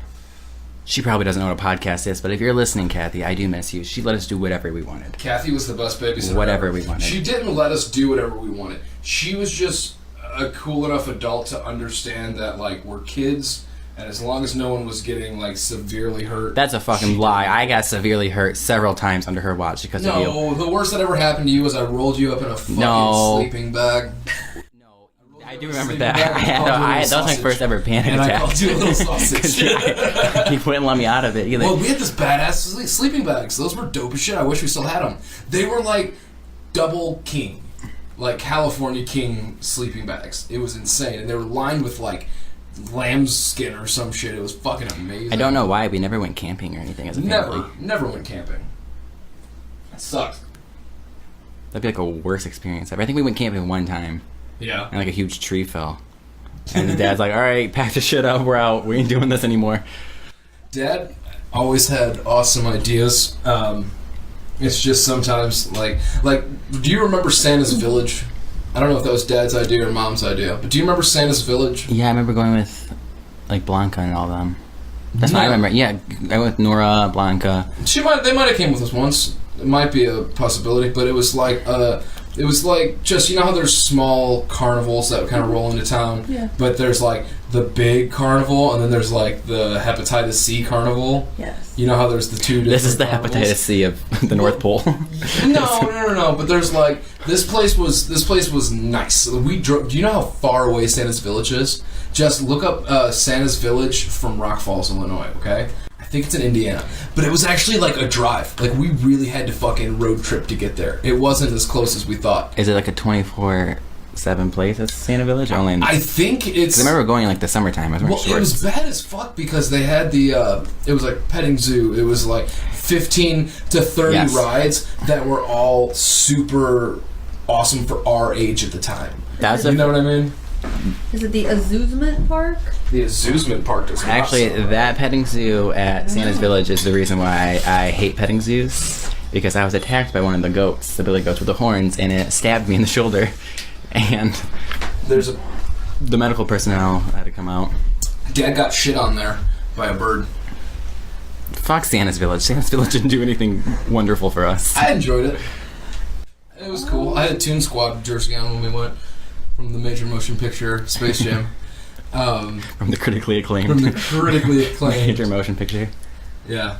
She probably doesn't know what a podcast is, but if you're listening, Kathy, I do miss you. She let us do whatever we wanted. Kathy was the best babysitter Whatever ever. we wanted. She didn't let us do whatever we wanted. She was just a cool enough adult to understand that, like, we're kids, and as long as no one was getting, like, severely hurt... That's a fucking lie. I got severely hurt several times under her watch because of you. No, the worst that ever happened to you was I rolled you up in a fucking sleeping bag. I do remember that. That was my first ever panic and attack. I called you a little sausage. He wouldn't let me out of it either. Well, we had this badass sleeping bags. Those were dope as shit. I wish we still had them. They were like double king. Like California king sleeping bags. It was insane. And they were lined with like lamb's skin or some shit. It was fucking amazing. I don't know why. We never went camping or anything as a family. Never went camping. That sucked. That'd be like a worse experience ever. I think we went camping one time. Yeah. And like a huge tree fell. And the dad's like, all right, pack the shit up. We're out. We ain't doing this anymore. Dad always had awesome ideas. It's just sometimes like, do you remember Santa's Village? I don't know if that was Dad's idea or Mom's idea, but do you remember Santa's Village? Yeah, I remember going with like Blanca and all them. That's what I remember. Yeah, I went with Nora, Blanca. They might have came with us once. It might be a possibility, but it was like just, you know how there's small carnivals that kind of roll into town? Yeah. But there's like the big carnival, and then there's like the hepatitis C carnival. Yes. You know how there's the two different This is the carnivals? hepatitis C of the North Pole. No. But there's like this place was nice. We drove. Do you know how far away Santa's Village is? Just look up Santa's Village from Rock Falls, Illinois. Okay. I think it's in Indiana, but it was actually like a drive. Like we really had to fucking road trip to get there. It wasn't as close as we thought. Is it like a 24/7 place at Santa Village? Only I think it's. I remember going in like the summertime. I was wearing shorts. It was bad as fuck because they had the. It was like petting zoo. It was like 15 to 30 rides that were all super awesome for our age at the time. You know what I mean? Is it the Amusement Park? The Amusement Park does not Actually, sound right. that petting zoo at Santa's Village is the reason why I hate petting zoos. Because I was attacked by one of the goats, the billy goats with the horns, and it stabbed me in the shoulder. And the medical personnel had to come out. Dad got shit on there by a bird. Fuck Santa's Village. Santa's Village didn't do anything wonderful for us. I enjoyed it. It was cool. I had a Toon Squad jersey on when we went from the major motion picture Space Jam. From the critically acclaimed. Major motion picture. Yeah.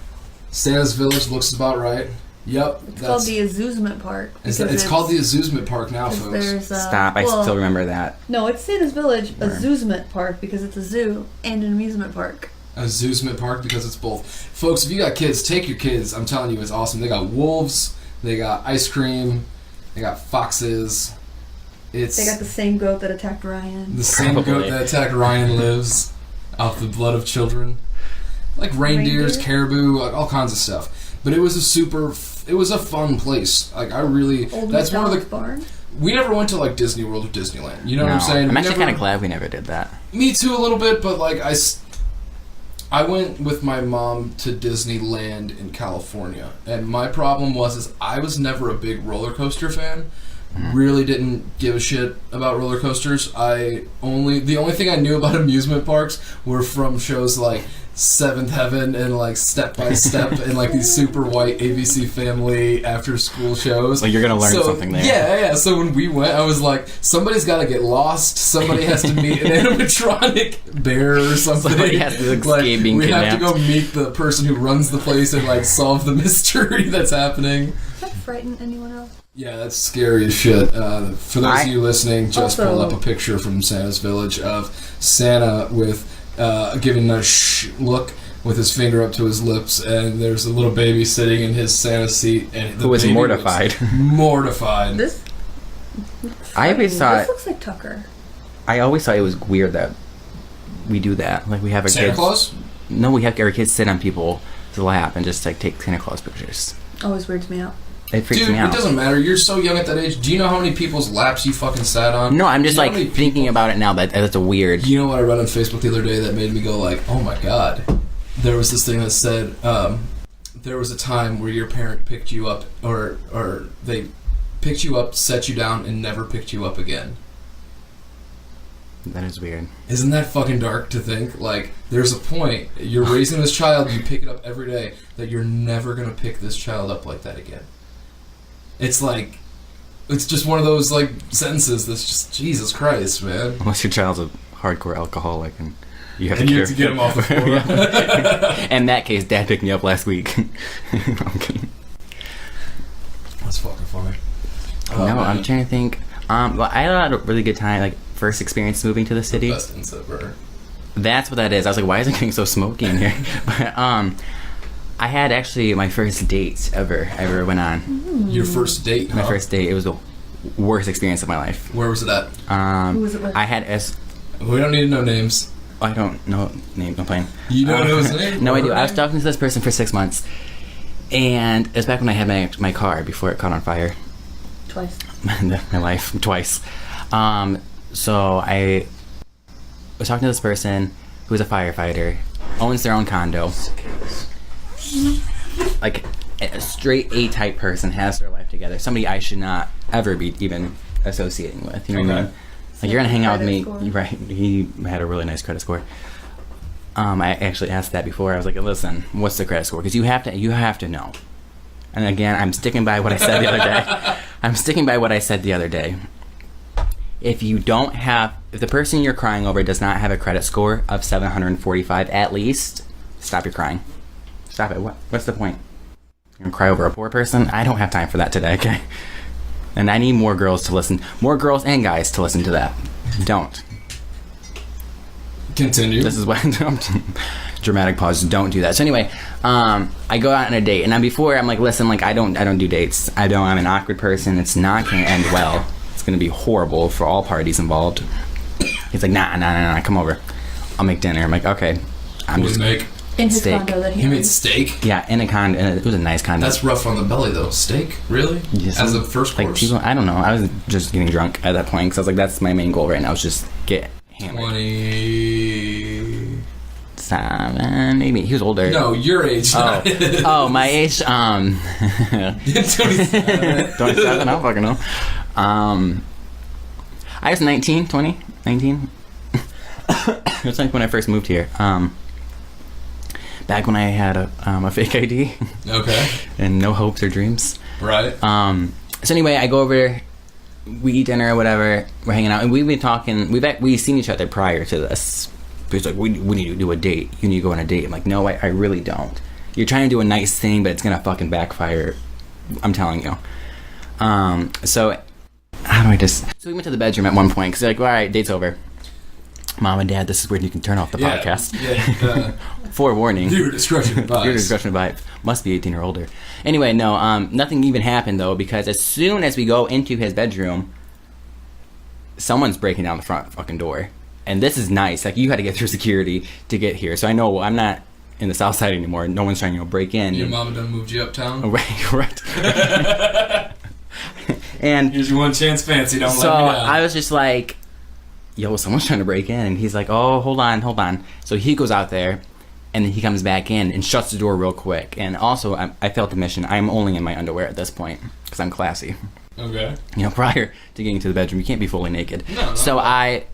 Santa's Village looks about right. Yep. It's called the Amusement Park. It's called the Amusement Park now, folks. Stop, I still remember that. No, it's Santa's Village Amusement Park because it's a zoo and an amusement park. Amusement Park because it's both. Folks, if you got kids, take your kids. I'm telling you, it's awesome. They got wolves, they got ice cream, they got foxes. They got the same goat that attacked Ryan. The same goat that attacked Ryan lives off the blood of children. Like reindeers, caribou, like all kinds of stuff. But it was a fun place. Like that's one of the barn. We never went to like Disney World or Disneyland. You know what I'm saying? I'm actually kind of glad we never did that. Me too, a little bit, but like I went with my mom to Disneyland in California, and my problem is I was never a big roller coaster fan. Really didn't give a shit about roller coasters. The only thing I knew about amusement parks were from shows like Seventh Heaven and like Step by Step and like these super white ABC Family after school shows. Like you're gonna learn something there. Yeah. So when we went, I was like, somebody's got to get lost. Somebody has to meet an animatronic bear or something. Somebody has to escape being we kidnapped. have to go meet the person who runs the place and like solve the mystery that's happening. Does that frighten anyone else? Yeah, that's scary as shit. For those of you listening, just pull up a picture from Santa's Village of Santa with giving a look with his finger up to his lips, and there's a little baby sitting in his Santa seat, and who was mortified. Mortified. This looks like Tucker. I always thought it was weird that we do that. Like we have our Santa kids. Claus? No, we have our kids sit on people's lap and just like take Santa Claus pictures. Always weirds me out. It freaks me out. It doesn't matter. You're so young at that age. Do you know how many people's laps you fucking sat on? No, I'm just like thinking about it now. That's a weird. You know what I read on Facebook the other day that made me go like, oh my god. There was this thing that said, there was a time where your parent picked you up, or they picked you up, set you down, and never picked you up again. That is weird. Isn't that fucking dark to think? Like, there's a point, you're raising this child, you pick it up every day, that you're never going to pick this child up like that again. It's like, it's just one of those, like, sentences that's just, Jesus Christ, man. Unless your child's a hardcore alcoholic and you have to get him off the floor. In that case, Dad picked me up last week. I'm kidding. That's fucking funny. No, man. I'm trying to think. Well, I had a really good time, like, first experience moving to the city. Best insect burner. That's what that is. I was like, why is it getting so smoky in here? But I had actually my first date I ever went on. Your first date, huh? My first date. It was the worst experience of my life. Where was it at? Who was it with? I had We don't need to know names. I don't know name. I'm playing. You don't know his name? No, I do. I was talking to this person for 6 months, and it was back when I had my car before it caught on fire. Twice. My life twice. So I was talking to this person who's a firefighter, owns their own condo. Like a straight A-type person, has their life together. Somebody I should not ever be even associating with. You know what I mean? Like, you're gonna hang out with me, right? He had a really nice credit score. I actually asked that before. I was like, "Listen, what's the credit score?" Because you have to know. And again, I'm sticking by what I said the other day. If the person you're crying over does not have a credit score of 745 at least, stop your crying. Stop it. What's the point? You're gonna cry over a poor person? I don't have time for that today, okay? And I need more girls and guys to listen to that. Don't. Continue. This is what dramatic pause. Don't do that. So anyway, I go out on a date, and I'm like, listen, like I don't do dates. I'm an awkward person. It's not gonna end well. It's gonna be horrible for all parties involved. He's like, nah, come over. I'll make dinner. I'm like, okay. I'm just make in his steak. condo that he made steak. Yeah, in a condo. It was a nice condo. That's rough on the belly though. Steak, really? Yes. As a first course. I don't know. I was just getting drunk at that point because I was like, that's my main goal right now. Is just get hammered. 27, maybe. He was older. No, your age. Oh, my age. 27. 27. I don't fucking know. I was 19. It was like when I first moved here. Back when I had a fake ID. Okay. And no hopes or dreams. Right. So anyway, I go over, we eat dinner or whatever, we're hanging out, and we've been talking, we've seen each other prior to this. He's like, we need to do a date. You need to go on a date. I'm like, no, I really don't. You're trying to do a nice thing, but it's going to fucking backfire. I'm telling you. So we went to the bedroom at one point, because they're like, all right, date's over. Mom and Dad, this is where you can turn off the podcast. Yeah. Forewarning. Viewer discretion advised. Must be 18 or older. Anyway, no, nothing even happened, though, because as soon as we go into his bedroom, someone's breaking down the front fucking door. And this is nice. Like, you had to get through security to get here. So I know I'm not in the south side anymore. No one's trying to break in. Your mama done moved you uptown? Right. And here's your one chance fancy, don't let me So down. I was just like, yo, someone's trying to break in. And he's like, oh, hold on. So he goes out there, and then he comes back in and shuts the door real quick. And also, I failed the mission. I'm only in my underwear at this point, because I'm classy. Okay. You know, prior to getting to the bedroom, you can't be fully naked. No. So I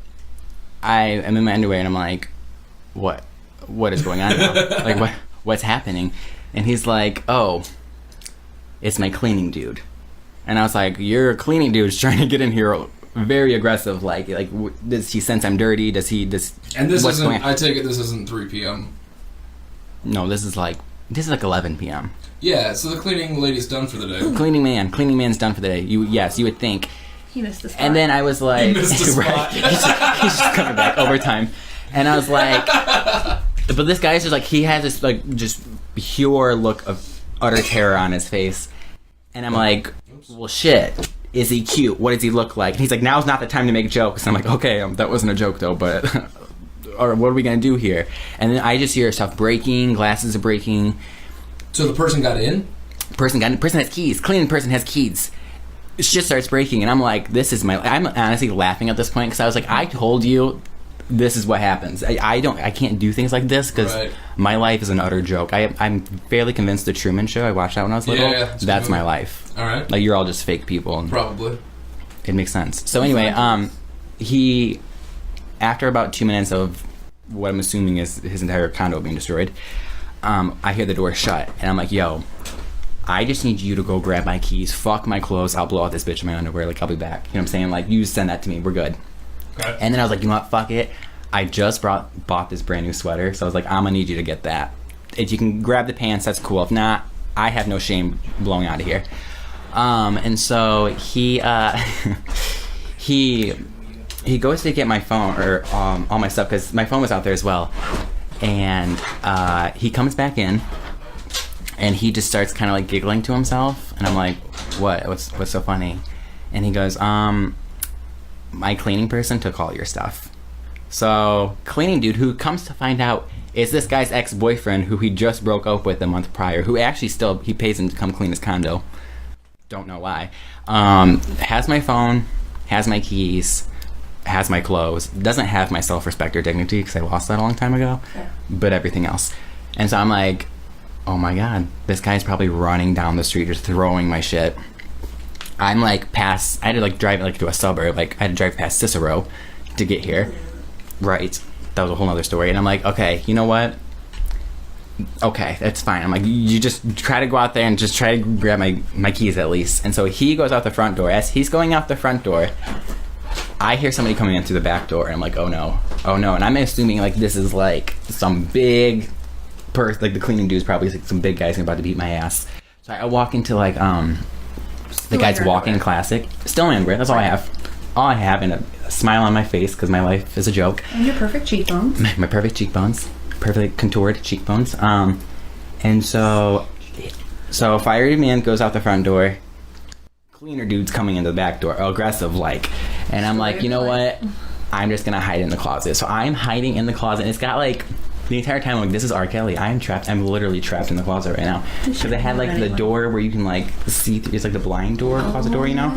am in my underwear, and I'm like, what is going on now? Like, what's happening? And he's like, oh, it's my cleaning dude. And I was like, your cleaning dude's trying to get in here very aggressive. Like, does he sense I'm dirty? And this isn't, I take it this isn't 3 p.m. No, this is like 11 p.m. Yeah, so the cleaning lady's done for the day. Cleaning man's done for the day. You would think. He missed the spot. And then I was like, he missed the spot. He's just coming back overtime. And I was like, but this guy's just like, he has this like just pure look of utter terror on his face. And I'm like, well, shit. Is he cute? What does he look like? And he's like, now's not the time to make jokes. And I'm like, okay, that wasn't a joke though, but or what are we gonna do here? And then I just hear stuff breaking, glasses are breaking. So the person got in? Person has keys. Cleaning person has keys. Shit starts breaking, and I'm like, I'm honestly laughing at this point, because I was like, I told you this is what happens. I can't do things like this because my life is an utter joke. I'm fairly convinced the Truman Show, I watched that when I was little. Yeah, that's my life. All right. Like, you're all just fake people. And probably. It makes sense. So anyway, he, after about 2 minutes of what I'm assuming is his entire condo being destroyed, I hear the door shut, and I'm like, yo, I just need you to go grab my keys, fuck my clothes, I'll blow out this bitch in my underwear, like, I'll be back. You know what I'm saying? Like, you send that to me, we're good. Okay. And then I was like, you know what, fuck it. I just bought this brand new sweater, so I was like, I'm gonna need you to get that. If you can grab the pants, that's cool. If not, I have no shame blowing out of here. And so he goes to get my phone, or all my stuff, because my phone was out there as well. And he comes back in, and he just starts kind of like giggling to himself. And I'm like, what's so funny? And he goes, my cleaning person took all your stuff. So, cleaning dude, who comes to find out is this guy's ex-boyfriend who he just broke up with a month prior, who actually still, he pays him to come clean his condo. Don't know why. Has my phone, has my keys, has my clothes, doesn't have my self-respect or dignity because I lost that a long time ago, but everything else. And so I'm like, oh my god, this guy's probably running down the street just throwing my shit. I'm like I had to like drive like to a suburb, like I had to drive past Cicero to get here. Right. That was a whole nother story. And I'm like, okay, you know what? Okay, that's fine. I'm like, you just try to go out there and just try to grab my keys at least. And so he goes out the front door. As he's going out the front door, I hear somebody coming in through the back door. And I'm like, oh no. And I'm assuming like this is like some big person, like the cleaning dude's probably like some big guy's about to beat my ass. So I walk into like the guy's walking classic. Still in underwear. That's all I have. All I have, and a smile on my face because my life is a joke. And your perfect cheekbones. My perfect cheekbones. Perfectly contoured cheekbones. And so fiery man goes out the front door. Cleaner dude's coming into the back door, aggressive like. And I'm like, you know what? I'm just gonna hide in the closet. So I'm hiding in the closet. And it's got like the entire time I'm like, this is R. Kelly. I'm trapped. I'm literally trapped in the closet right now. Because they had like the door where you can like see. It's like the blind door, closet door, you know.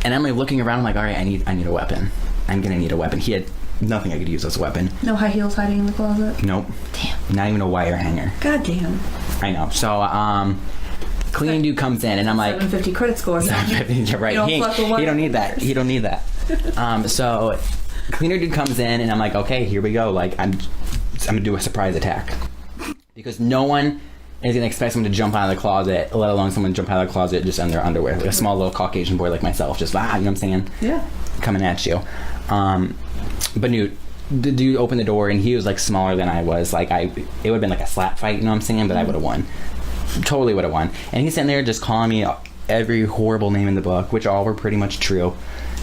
And I'm like looking around. I'm like, all right, I need a weapon. I'm gonna need a weapon. He had nothing I could use as a weapon. No high heels hiding in the closet? Nope. Damn. Not even a wire hanger. God damn. I know. So, cleaning dude comes in, and I'm like... 750 credit score. 750, you're right. He don't need that. He don't need that. So, cleaner dude comes in, and I'm like, okay, here we go. Like, I'm gonna do a surprise attack. Because no one is gonna expect someone to jump out of the closet, let alone someone jump out of the closet just in their underwear. Like a small little Caucasian boy like myself. Just, you know what I'm saying? Yeah. Coming at you. But dude, the dude opened the door and he was like smaller than I was. Like it would have been like a slap fight, you know what I'm saying? But I would have won. Totally would have won. And he's sitting there just calling me every horrible name in the book, which all were pretty much true.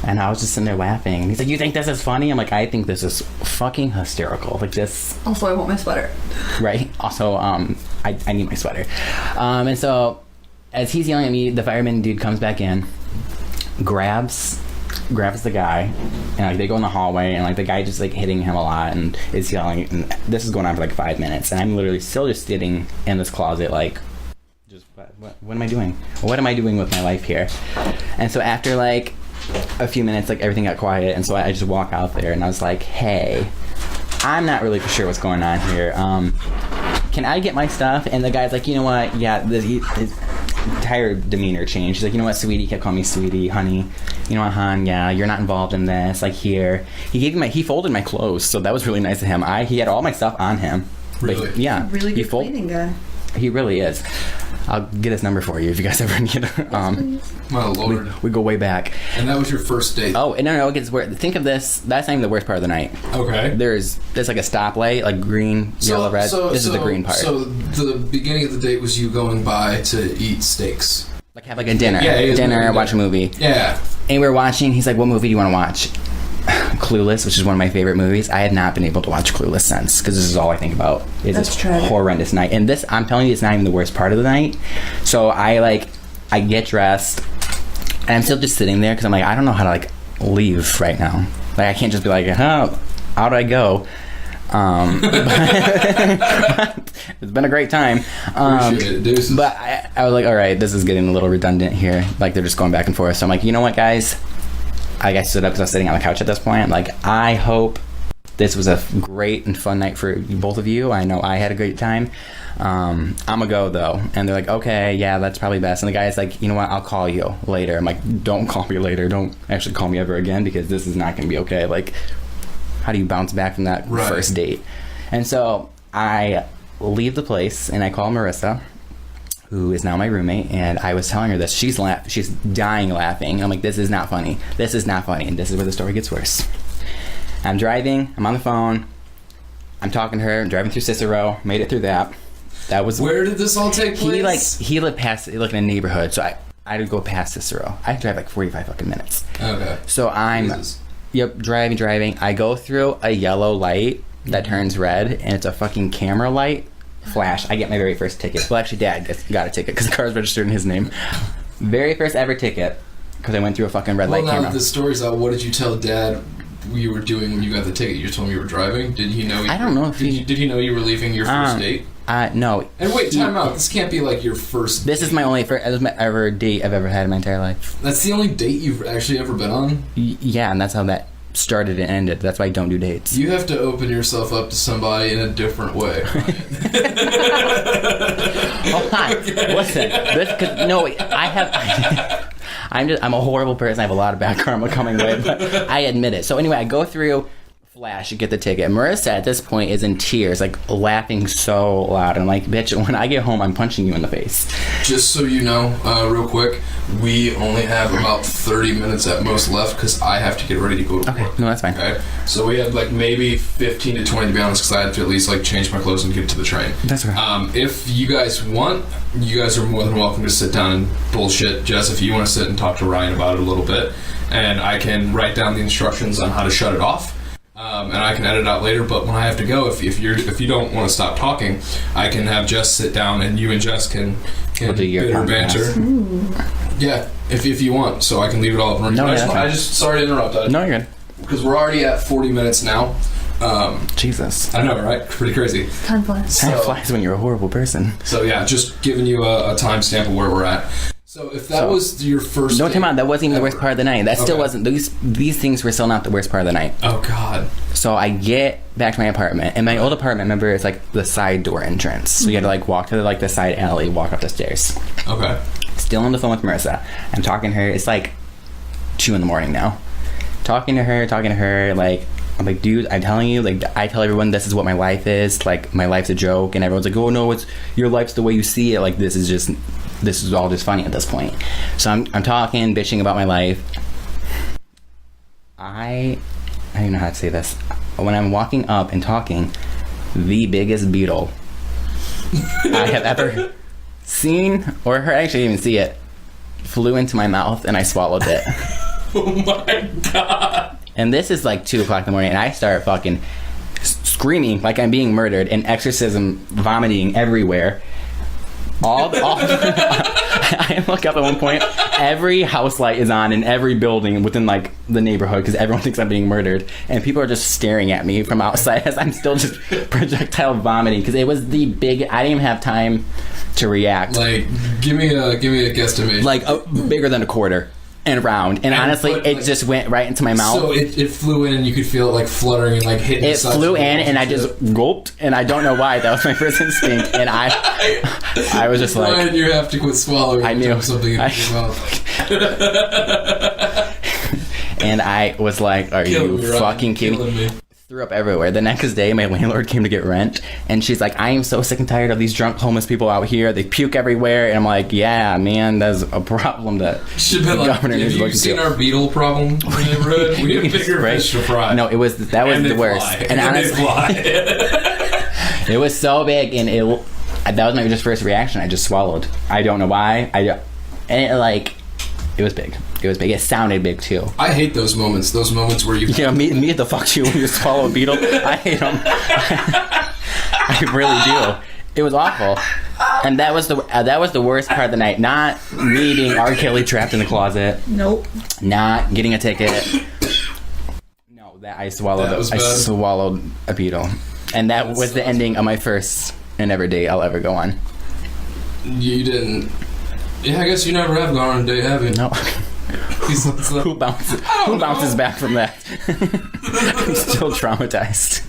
And I was just sitting there laughing. And he's like, you think this is funny? I'm like, I think this is fucking hysterical. Like this. Also, I want my sweater. Right. Also, I need my sweater. And so as he's yelling at me, the fireman dude comes back in, grabs the guy, and like they go in the hallway, and like the guy just like hitting him a lot and is yelling, and this is going on for like 5 minutes, and I'm literally still just sitting in this closet like, just what am I doing? What am I doing with my life here? And so after like a few minutes, like everything got quiet, and so I just walk out there, and I was like, hey, I'm not really sure what's going on here. Can I get my stuff? And the guy's like, you know what? Yeah, his entire demeanor changed. He's like, you know what, sweetie? He kept calling me sweetie, honey. You know what, hon? Yeah, you're not involved in this. Like here, he folded my clothes, so that was really nice of him. He had all my stuff on him. Really? Like, yeah. Really good cleaning guy. He really is. I'll get his number for you if you guys ever need it. My lord. We go way back. And that was your first date? Oh, no, it gets worse. Think of this. That's not even the worst part of the night. Okay. There's like a stoplight, like green, yellow, red. This is the green part. So the beginning of the date was you going by to eat steaks. Like have like a dinner. Yeah, dinner, watch a movie. Yeah. And we were watching, he's like, what movie do you want to watch? Clueless, which is one of my favorite movies. I had not been able to watch Clueless since, because this is all I think about is this horrendous night. And this, I'm telling you, it's not even the worst part of the night. So I get dressed, and I'm still just sitting there because I'm like, I don't know how to like leave right now. Like I can't just be like, how do I go? But it's been a great time. Appreciate it, but I was like, all right, this is getting a little redundant here. Like they're just going back and forth. So I'm like, you know what, guys? I stood up because I was sitting on the couch at this point. Like, I hope this was a great and fun night for both of you. I know I had a great time. I'm gonna go though. And they're like, okay, yeah, that's probably best. And the guy's like, you know what, I'll call you later. I'm like, don't call me later. Don't actually call me ever again, because this is not gonna be okay. Like, how do you bounce back from that first date? And so I leave the place and I call Marissa, who is now my roommate, and I was telling her this. She's dying laughing. I'm like, this is not funny. This is not funny. And this is where the story gets worse. I'm driving. I'm on the phone. I'm talking to her. I'm driving through Cicero. Made it through that. That was... Where did this all take place? He lived past... Like in a neighborhood. So I had to go past Cicero. I drive like 45 fucking minutes. Okay. So I'm... Jesus. Yep, driving. I go through a yellow light that turns red, and it's a fucking camera light flash. I get my very first ticket. Well, actually, Dad got a ticket because the car's registered in his name. Very first ever ticket, because I went through a fucking red light camera. Well, now the story's out. What did you tell Dad you were doing when you got the ticket? You just told him you were driving? Did he know? I don't know if did he know you were leaving your first date? No. And wait, time out. This can't be like your first. This date. is my only ever date I've ever had in my entire life. That's the only date you've actually ever been on? Yeah, and that's how that started and ended. That's why I don't do dates. You have to open yourself up to somebody in a different way. Hold on. Okay. Listen. I'm a horrible person. I have a lot of bad karma coming with, but I admit it. So anyway, I go through flash and get the ticket. Marissa at this point is in tears, like laughing so loud. I'm like, bitch, when I get home, I'm punching you in the face. Just so you know, real quick, we only have about 30 minutes at most left because I have to get ready to go to work. No, that's fine. Okay, so we have like maybe 15 to 20 to be honest, because I have to at least like change my clothes and get to the train. That's right. If you guys want, you guys are more than welcome to sit down and bullshit Jess if you want to sit and talk to Ryan about it a little bit, and I can write down the instructions on how to shut it off. And I can edit out later, but when I have to go, if you don't want to stop talking, I can have Jess sit down and you and Jess can we'll do your bitter banter. Ooh. Yeah, if you want, so I can leave it all up and running. I just sorry to interrupt. No, you're good. Because we're already at 40 minutes now. Jesus. I know, right? Pretty crazy. Time flies. Time flies when you're a horrible person. So yeah, just giving you a timestamp of where we're at. So if that was your first No, date time out. That wasn't even the worst part of the night. That still wasn't. These things were still not the worst part of the night. Oh, God. So I get back to my apartment. And my old apartment, remember, it's like the side door entrance. So you had to like walk to the side alley, walk up the stairs. Okay. Still on the phone with Marissa. I'm talking to her. It's like 2 a.m. now. Talking to her, like, I'm like, dude, I'm telling you, like, I tell everyone this is what my life is. Like, my life's a joke. And everyone's like, oh, no, it's your life's the way you see it. Like, this is all just funny at this point. So I'm talking, bitching about my life. I don't even know how to say this. When I'm walking up and talking, the biggest beetle I have ever seen or heard, I actually didn't even see it, flew into my mouth and I swallowed it. Oh my God. And this is like 2 o'clock in the morning and I start fucking screaming like I'm being murdered and exorcism vomiting everywhere. I look up at one point, every house light is on in every building within like the neighborhood because everyone thinks I'm being murdered, and people are just staring at me from outside as I'm still just projectile vomiting because it was the big. I didn't even have time to react. Like, give me a guesstimate. Like bigger than a quarter. And round, and honestly, it just went right into my mouth. So it flew in, and you could feel it like fluttering and like hitting. It flew in, and I just gulped, and I don't know why. That was my first instinct, and I was just like, Ryan, you have to quit swallowing. I knew something in your mouth. And I was like, "Are you fucking kidding me?" Threw up everywhere. The next day, my landlord came to get rent, and she's like, I am so sick and tired of these drunk homeless people out here. They puke everywhere. And I'm like, yeah, man, that's a problem that the governor needs to look into. Have you seen our beetle problem in the neighborhood? We have bigger fish to fry. No, that was the worst. And honestly, it was so big, and that was my just first reaction. I just swallowed. I don't know why. It was big. It was big. It sounded big too. I hate those moments. Those moments where you... Yeah, me at the fuck too when you swallow a beetle. I hate them. I really do. It was awful. And that was the worst part of the night. Not me being R. Kelly trapped in the closet. Nope. Not getting a ticket. No, I swallowed a beetle. And that was the ending of my first and ever date I'll ever go on. You didn't... Yeah, I guess you never have gone on a date, have you? No. Who bounces back from that? I'm still traumatized.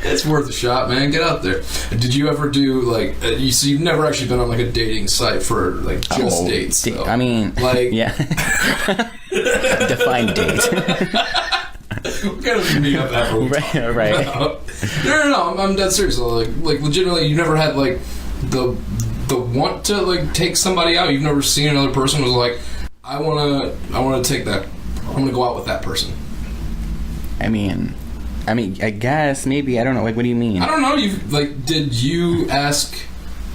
It's worth a shot, man. Get out there. Did you ever do like? You've never actually been on like a dating site for like just dates. Though. I mean, like, yeah. Define date. What kind of meet up after? Right. No. I'm dead serious. Like legitimately, you never had like the want to like take somebody out. You've never seen another person who's like, I wanna take that. I'm gonna go out with that person. I mean, I guess maybe I don't know. Like, what do you mean? I don't know. Did you ask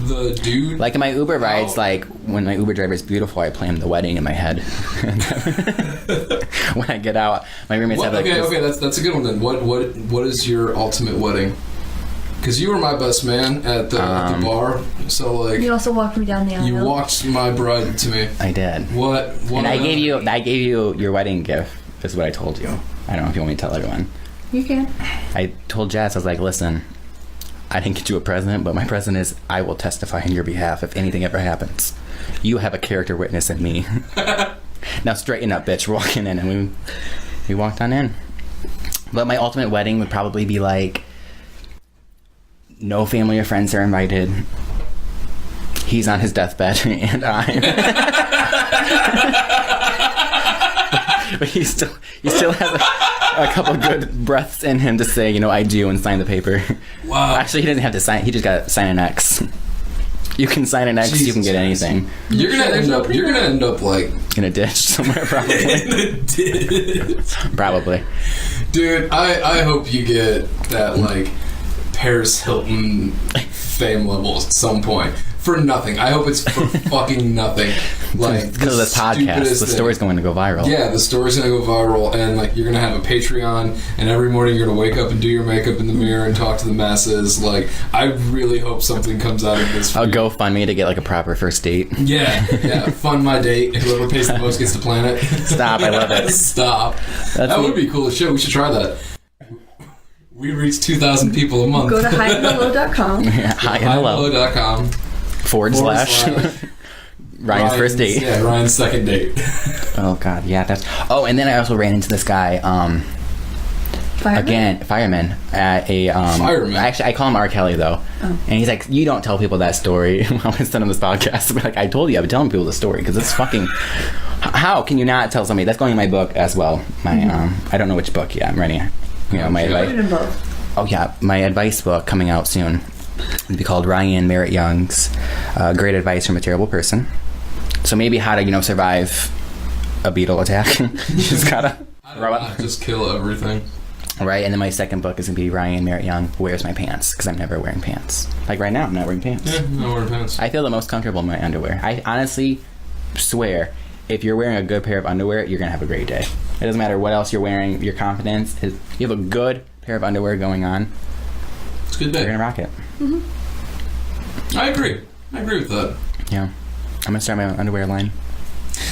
the dude? Like in my Uber rides, like when my Uber driver is beautiful, I plan the wedding in my head. When I get out, my roommates have like. Okay, that's a good one then. What is your ultimate wedding? Because you were my best man at the bar, so like. You also walked me down the aisle. You walked my bride to me. I did. What? And I gave you your wedding gift. Is what I told you. I don't know if you want me to tell everyone. You can. I told Jess, I was like, listen, I didn't get you a present, but my present is I will testify on your behalf if anything ever happens. You have a character witness in me. Now straighten up, bitch. We're walking in, and we walked on in. But my ultimate wedding would probably be like, no family or friends are invited. He's on his deathbed, and I'm. But he still has a couple good breaths in him to say, I do, and sign the paper. Wow. Actually, he doesn't have to sign. He just got to sign an X. You can sign an X. Jesus, you can get anything. You're gonna end up like in a ditch somewhere, probably. In a ditch. Probably. Dude, I hope you get that like Paris Hilton fame level at some point. For nothing. I hope it's for fucking nothing. Like, because of this podcast, the story's going to go viral. Yeah, the story's going to go viral, and like you're going to have a Patreon, and every morning you're going to wake up and do your makeup in the mirror and talk to the masses. Like, I really hope something comes out of this. I'll GoFundMe to get like a proper first date. Yeah. Fund my date. Whoever pays the most gets the planet. Stop, I love it. Stop. That would be cool as shit. We should try that. We reach 2,000 people a month. Go to highandhello.com. Yeah, highandhello.com. / Ryan's first date. Yeah, Ryan's second date. Oh god, yeah, that's. Oh, and then I also ran into this guy. Fireman at a. Fireman. Actually, I call him R. Kelly though, and he's like, "You don't tell people that story." I'm gonna send him this podcast. But like, I told you, I've been telling people the story because it's fucking. How can you not tell somebody? That's going in my book as well. My I don't know which book yet. I'm writing. My advice. Oh yeah, my advice book coming out soon. It'd be called Ryan Merritt Young's Great Advice from a Terrible Person. So maybe how to, survive a beetle attack. You just gotta just kill everything. Right, and then my second book is gonna be Ryan Merritt Young Wears My Pants, because I'm never wearing pants. Like right now, I'm not wearing pants. Yeah, I'm not wearing pants. I feel the most comfortable in my underwear. I honestly swear, if you're wearing a good pair of underwear, you're gonna have a great day. It doesn't matter what else you're wearing. Your confidence is. You have a good pair of underwear going on. It's a good day. You're gonna rock it. Mm-hmm. I agree with that. Yeah. I'm gonna start my own underwear line.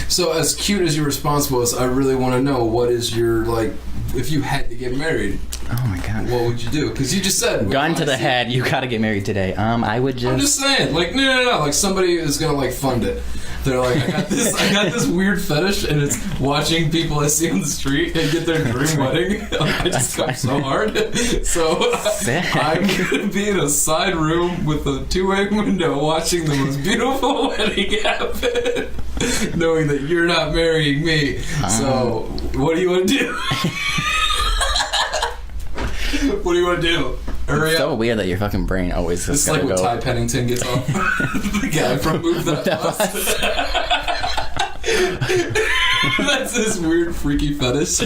So as cute as your response was, I really want to know, what is your, like, if you had to get married, oh my god, what would you do? Because you just said, gun to the head, you gotta get married today. I would just. I'm just saying, like, no, like somebody is gonna like fund it. They're like, I got this weird fetish, and it's watching people I see on the street and get their dream wedding. I just got so hard. So I'm gonna be in a side room with a two-way window watching the most beautiful wedding happen, knowing that you're not marrying me. So what do you want to do? What do you want to do? Hurry it's up. so weird that your fucking brain always just gotta go. It's like what Ty Pennington gets off. The guy from Move That Bus. That's his weird freaky fetish.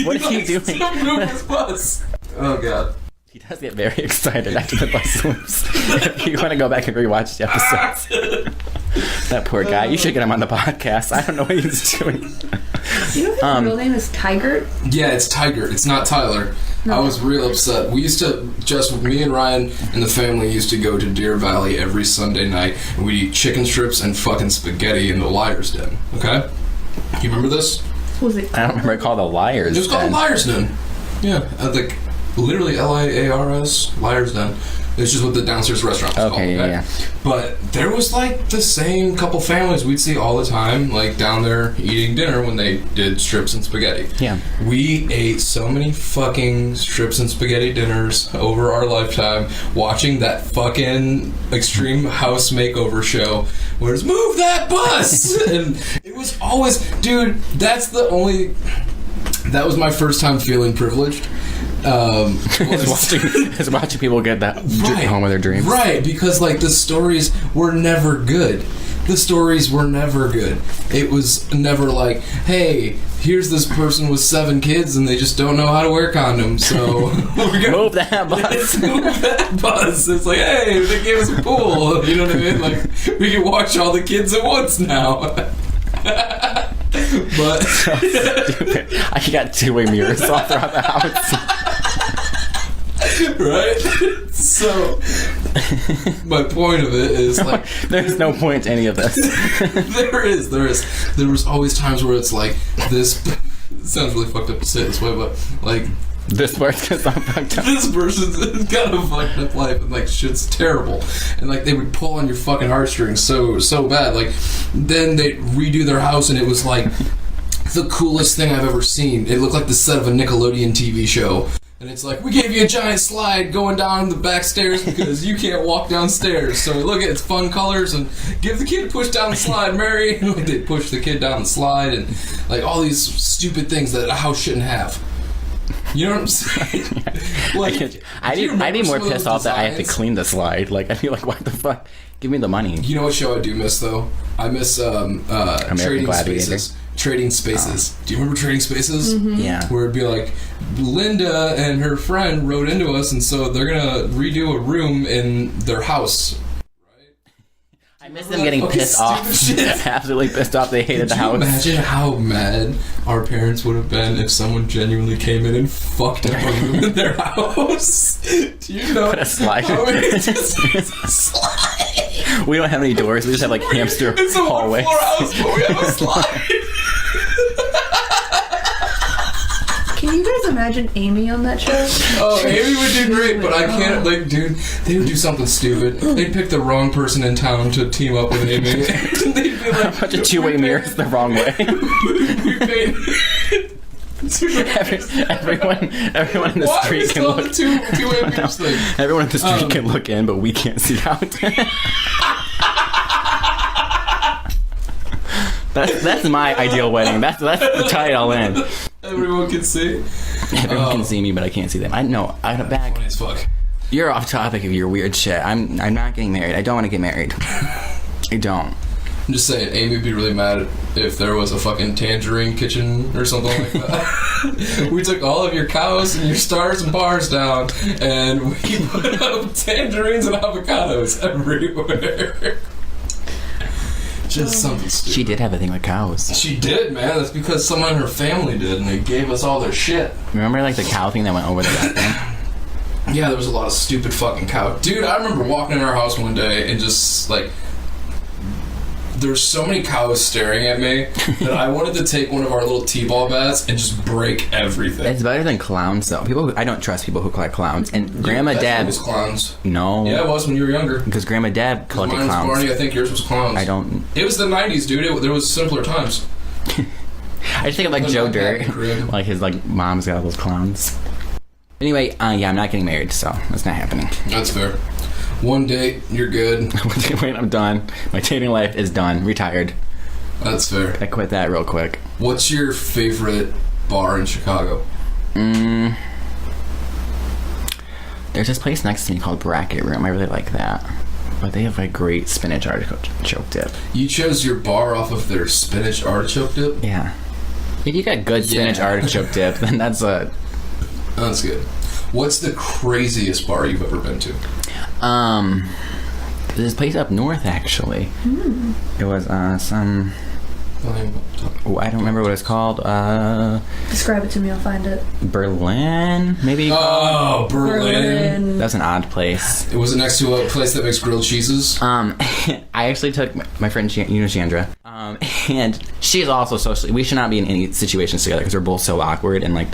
What is he doing? Move his bus. Oh god. He does get very excited after the bus moves. If you want to go back and rewatch the episodes. That poor guy. You should get him on the podcast. I don't know what he's doing. You know his real name is Tigert? Yeah, it's Tigert. It's not Tyler. No. I was real upset. We used to, just me and Ryan and the family used to go to Deer Valley every Sunday night, and we'd eat chicken strips and fucking spaghetti in the Liar's Den. Okay? You remember this? What was it called? I don't remember it called the Liar's Den. It was called Liar's Den. Yeah, literally Liars, Liar's Den. It's just what the downstairs restaurant was called. Yeah. But there was like the same couple families we'd see all the time, like down there eating dinner when they did strips and spaghetti. Yeah. We ate so many fucking strips and spaghetti dinners over our lifetime, watching that fucking Extreme House Makeover show where it's move that bus! And it was always, dude, that was my first time feeling privileged. Is watching people get that home of their dreams. Right, because like the stories were never good. It was never like, hey, here's this person with 7 kids and they just don't know how to wear condoms, so we're gonna move that bus. Move that bus. It's like, hey, they gave us a pool. You know what I mean? Like, we can watch all the kids at once now. But so stupid. I got 2-way mirrors all throughout the house. Right? So, my point of it is like... There's no point to any of this. There is. There was always times where it's like, this... It sounds really fucked up to say it this way, but like... This person's not fucked up. This person's got a fucked up life, and like, shit's terrible. And like, they would pull on your fucking heartstrings so bad. Like, then they'd redo their house, and it was like... the coolest thing I've ever seen. It looked like the set of a Nickelodeon TV show. And it's like, we gave you a giant slide going down the back stairs because you can't walk downstairs. So look at it's fun colors and give the kid a push down the slide, Mary. And like, they push the kid down the slide and like all these stupid things that a house shouldn't have. You know what I'm saying? Like, I'd be more pissed off that I have to clean the slide. Like, I'd be like, what the fuck? Give me the money. You know what show I do miss though? I miss Trading Spaces. Trading Spaces. Do you remember Trading Spaces? Mm-hmm. Yeah. Where it'd be like, Linda and her friend wrote into us, and so they're gonna redo a room in their house. Right? I miss them getting pissed off. Absolutely pissed off. They hated the house. Imagine how mad our parents would have been if someone genuinely came in and fucked up a room in their house. Do you know? Put a slide. Slide. We don't have any doors. We just have like hamster hallways. It's a 1-floor house, but we have a slide. Can you guys imagine Amy on that show? Oh, Amy would do great, but I can't, like, dude, they would do something stupid. They'd pick the wrong person in town to team up with Amy. They'd be like, a bunch of 2-way mirrors the wrong way. We paid... Everyone in the street can look. Two-way mirrors thing. Everyone in the street can look in, but we can't see out. That's my ideal wedding. That's the tie it all in. Everyone can see. Everyone can see me, but I can't see them. I know. I'm back. Funny as fuck. You're off topic of your weird shit. I'm not getting married. I don't want to get married. I don't. I'm just saying, Amy would be really mad if there was a fucking tangerine kitchen or something like that. We took all of your cows and your stars and bars down, and we put up tangerines and avocados everywhere. Just something stupid. She did have a thing with cows. She did, man. That's because someone in her family did, and they gave us all their shit. Remember, like, the cow thing that went over the bathroom? Yeah, there was a lot of stupid fucking cow. Dude, I remember walking in our house one day and just, like... There's so many cows staring at me that I wanted to take one of our little T-ball bats and just break everything. It's better than clowns, though. I don't trust people who collect clowns. And Grandma Deb was clowns. No. Yeah, it was when you were younger. Because Grandma Deb collected mine was clowns. Barney, I think yours was clowns. I don't. It was the 90s, dude. There was simpler times. I just think of like Joe Dirt, like his like mom's got all those clowns. Anyway, yeah, I'm not getting married, so that's not happening. That's fair. One date, you're good. Wait, I'm done. My dating life is done. Retired. That's fair. I quit that real quick. What's your favorite bar in Chicago? There's this place next to me called Bracket Room. I really like that. But they have a great spinach artichoke dip. You chose your bar off of their spinach artichoke dip? Yeah. If you got good spinach artichoke dip, then that's a... That's good. What's the craziest bar you've ever been to? There's a place up north, actually. It was some... I don't remember what it's called. Describe it to me, I'll find it. Berlin, maybe? Oh, Berlin. That's an odd place. Was it next to a place that makes grilled cheeses? I actually took my friend, Chandra, and she's also socially... We should not be in any situations together because we're both so awkward and, like,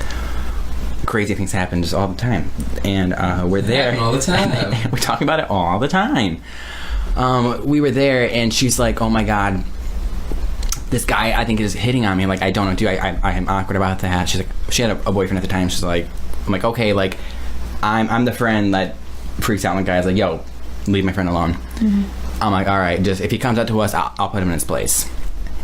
crazy things happen just all the time. And we're there. All the time. We're talking about it all the time. We were there, and she's like, oh my God, this guy I think is hitting on me. Like, I don't know, dude, I'm awkward about that. She's like, she had a boyfriend at the time. She's like, I'm like, okay, like, I'm the friend that freaks out when guys like, yo, leave my friend alone. Mm-hmm. I'm like, all right, just if he comes up to us, I'll put him in his place.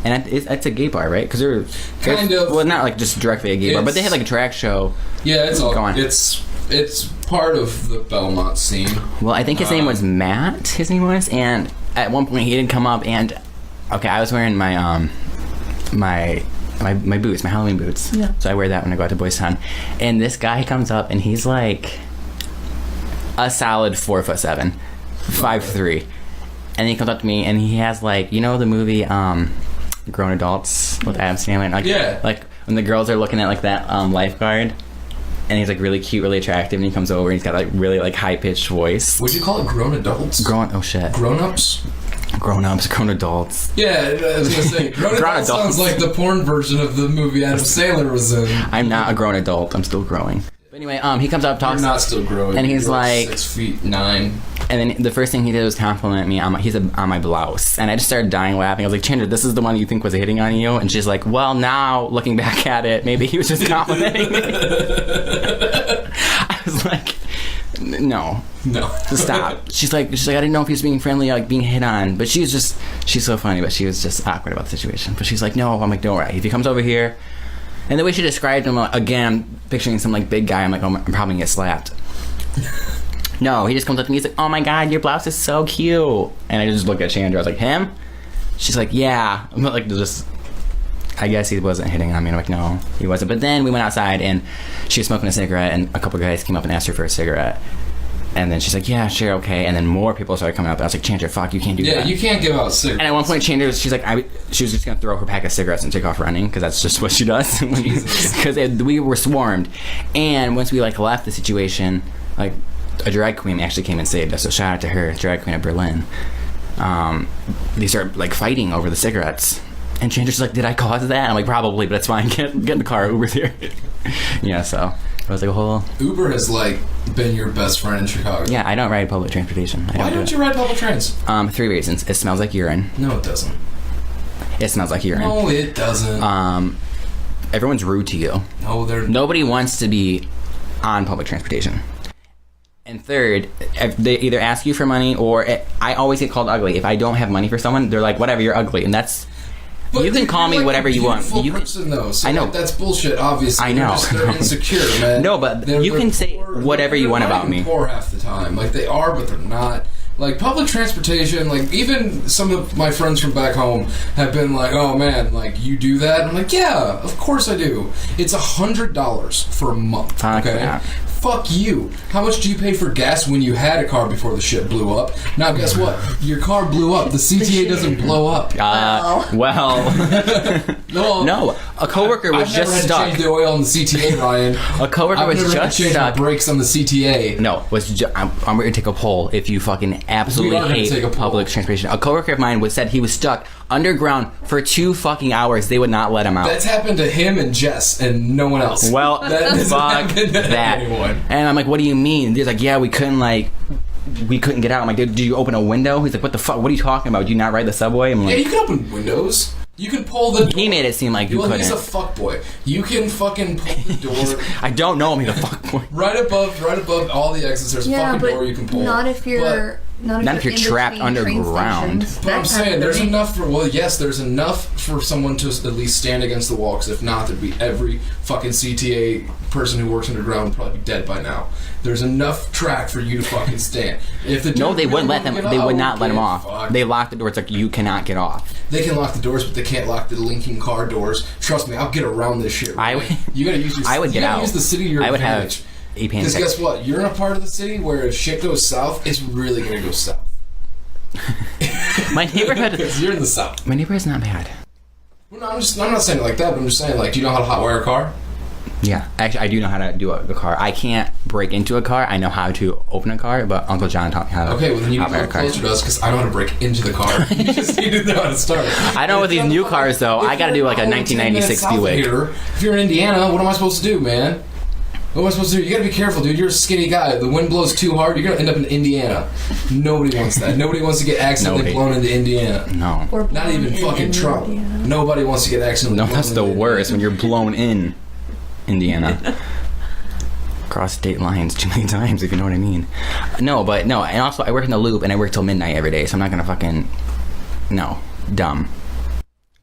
And it's a gay bar, right? Because they're kind of. Well, not like just directly a gay bar, but they had like a drag show. Yeah, it's all going. It's part of the Belmont scene. Well, I think his name was Matt. His name was, and at one point he didn't come up. And okay, I was wearing my my boots, my Halloween boots. Yeah. So I wear that when I go out to Boys Town. And this guy comes up, and he's like a solid 4'7", 5'3", and he comes up to me, and he has like, you know the movie Grown Adults with Adam Sandler, like, yeah, like when the girls are looking at like that lifeguard, and he's like really cute, really attractive, and he comes over and he's got like really like high pitched voice. Would you call it grown adults? Oh shit. Grown ups, grown adults. Yeah, I was gonna say grown adults sounds like the porn version of the movie Adam Sandler was in. I'm not a grown adult. I'm still growing. But anyway, he comes up, talks. You're not still growing. And he's like 6'9". And then the first thing he did was compliment me on my blouse. And I just started dying laughing. I was like, Chandra, this is the one you think was hitting on you? And she's like, well, now, looking back at it, maybe he was just complimenting me. I was like, no. Stop. She's like, I didn't know if he was being friendly or like being hit on. But she's so funny, but she was just awkward about the situation. But she's like, no. I'm like, don't worry. If he comes over here. And the way she described him, again, I'm picturing some like big guy. I'm like, oh, I'm probably gonna get slapped. No, he just comes up to me. He's like, oh my God, your blouse is so cute. And I just looked at Chandra. I was like, him? She's like, yeah. I'm like, just, I guess he wasn't hitting on me. I'm like, no, he wasn't. But then we went outside, and she was smoking a cigarette, and a couple of guys came up and asked her for a cigarette. And then she's like, yeah, sure, okay. And then more people started coming up. I was like, Chandra, fuck, you can't do that. Yeah, you can't give out cigarettes. And at one point, Chandra, she's like, she was just going to throw her pack of cigarettes and take off running, because that's just what she does. Because we were swarmed. And once we like left the situation, like, a drag queen actually came and saved us, so shout out to her, drag queen of Berlin. They start like fighting over the cigarettes, and Chandra's like, did I cause that? I'm like, probably, but it's fine, get in the car, Uber's here. Yeah, so it was like a whole... Uber has like been your best friend in Chicago. Yeah, I don't ride public transportation. Why don't you ride public trains? 3 reasons. It smells like urine. No, it doesn't. It smells like urine. No, it doesn't. Everyone's rude to you. No, nobody wants to be on public transportation. And third, if they either ask you for money, or I always get called ugly. If I don't have money for someone, they're like, whatever, you're ugly. And that's... But you can call me like whatever you want. You person, though, so I know. Like, that's bullshit, obviously. I know. They're insecure, man. No, but you can say whatever you want about me. They're poor half the time. Like, they are, but they're not. Like, public transportation, like, even some of my friends from back home have been like, oh, man, like, you do that? I'm like, yeah, of course I do. It's $100 for a month, okay? Yeah. Fuck you. How much do you pay for gas when you had a car before the shit blew up? Now, guess what? Your car blew up. The CTA doesn't blow up. No. A coworker was just stuck. I've never had to change the oil on the CTA, Ryan. A coworker was just stuck. I've never had to change my brakes on the CTA. No, I'm going to take a poll if you fucking absolutely hate public transportation. A coworker of mine said he was stuck underground for 2 fucking hours. They would not let him out. That's happened to him and Jess and no one else. Well, fuck that. And I'm like, what do you mean? He's like, yeah, we couldn't get out. I'm like, did you open a window? He's like, what the fuck? What are you talking about? Do you not ride the subway? I'm like, yeah, you can open windows. You can pull the door. He made it seem like you couldn't. He's a fuckboy. You can fucking pull the door. I don't know him. He's a fuckboy. Right above all the exits, there's a fucking door you can pull. Not if you're trapped underground. But I'm saying there's enough there's enough for someone to at least stand against the wall. Because if not, there'd be every fucking CTA person who works underground would probably be dead by now. There's enough track for you to fucking stand. No, they wouldn't let them. They would not let them off. They locked the door. It's like, you cannot get off. They can lock the doors, but they can't lock the linking car doors. Trust me, I'll get around this shit. Right? You gotta use your. I would get out. Use the city to your advantage. Because guess what? You're in a part of the city where if shit goes south, it's really gonna go south. My neighborhood. Because you're in the south. My neighborhood's not bad. Well, no, I'm not saying it like that, but I'm just saying, like, do you know how to hotwire a car? Yeah, actually, I do know how to do a car. I can't break into a car. I know how to open a car, but Uncle John taught me how to. Okay, well then you come closer to us because I know how to break into the car. You just need to know how to start. I know with these new cars though, I got to do like a 1990 60 wig. If you're in Indiana, what am I supposed to do, man? What am I supposed to do? You gotta be careful, dude. You're a skinny guy. The wind blows too hard, you're gonna end up in Indiana. Nobody wants that. Nobody wants to get accidentally blown into Indiana. No. Or Not even fucking Trump. Indiana. Nobody wants to get accidentally blown That's into the worst, when Indiana. you're blown in Indiana. Cross state lines too many times, if you know what I mean. And also I work in the Loop, and I work till midnight every day, so I'm not gonna fucking... No. Dumb.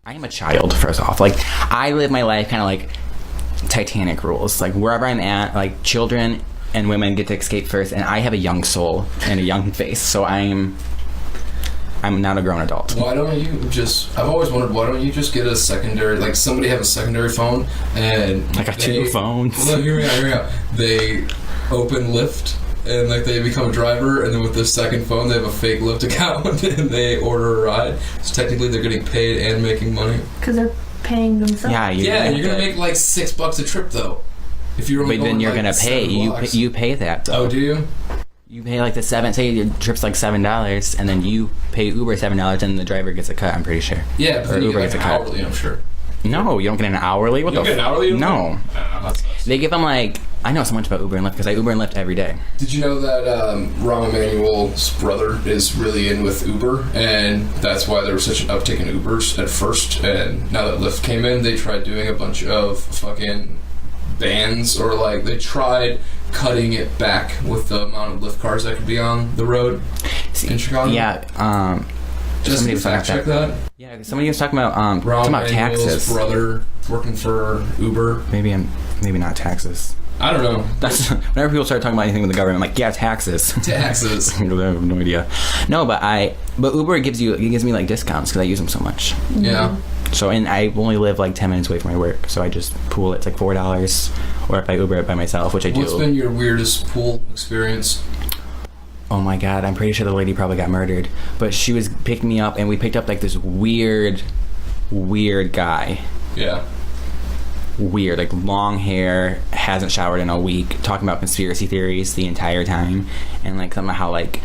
I am a child, first off. Like, I live my life kind of like Titanic rules. Like, wherever I'm at, like, children and women get to escape first, and I have a young soul and a young face, so I'm not a grown adult. Why don't you just... I've always wondered, why don't you just get a secondary... Like, somebody have a secondary phone, and... I got 2 phones. Well, hear me out. They open Lyft, and, like, they become a driver, and then with their second phone, they have a fake Lyft account, and they order a ride. So technically, they're getting paid and making money. Because they're paying themselves. Yeah, You're gonna make, like, $6 a trip, though. If you're only but then going, you're like, gonna pay. 7 blocks. You pay that, though. Oh, do you? You pay like say your trip's like $7, and then you pay Uber $7, and the driver gets a cut. I'm pretty sure. Yeah, but or then you Uber get, like, gets an a cut. hourly, I'm sure. No, you don't get an hourly. What You don't get an hourly? No. That sucks. They give them like... I know so much about Uber and Lyft because I Uber and Lyft every day. Did you know that Rahm Emanuel's brother is really in with Uber, and that's why there was such an uptick in Ubers at first, and now that Lyft came in, they tried doing a bunch of fucking bans, or like they tried cutting it back with the amount of Lyft cars that could be on the road in Chicago. Yeah, Just somebody was fact check talking that. Yeah, somebody was talking about Rahm Emanuel's taxes. brother working for Uber. Maybe not taxes. I don't know. That's whenever people start talking about anything with the government, I'm like, yeah, taxes. Taxes. I have no idea. No, but Uber gives me like discounts because I use them so much. Yeah. So, and I only live like 10 minutes away from my work, so I just pool it. It's like $4, or if I Uber it by myself, which I do. What's been your weirdest pool experience? Oh my god, I'm pretty sure the lady probably got murdered. But she was picking me up, and we picked up like this weird guy. Yeah. Weird, like long hair, hasn't showered in a week, talking about conspiracy theories the entire time, and like somehow like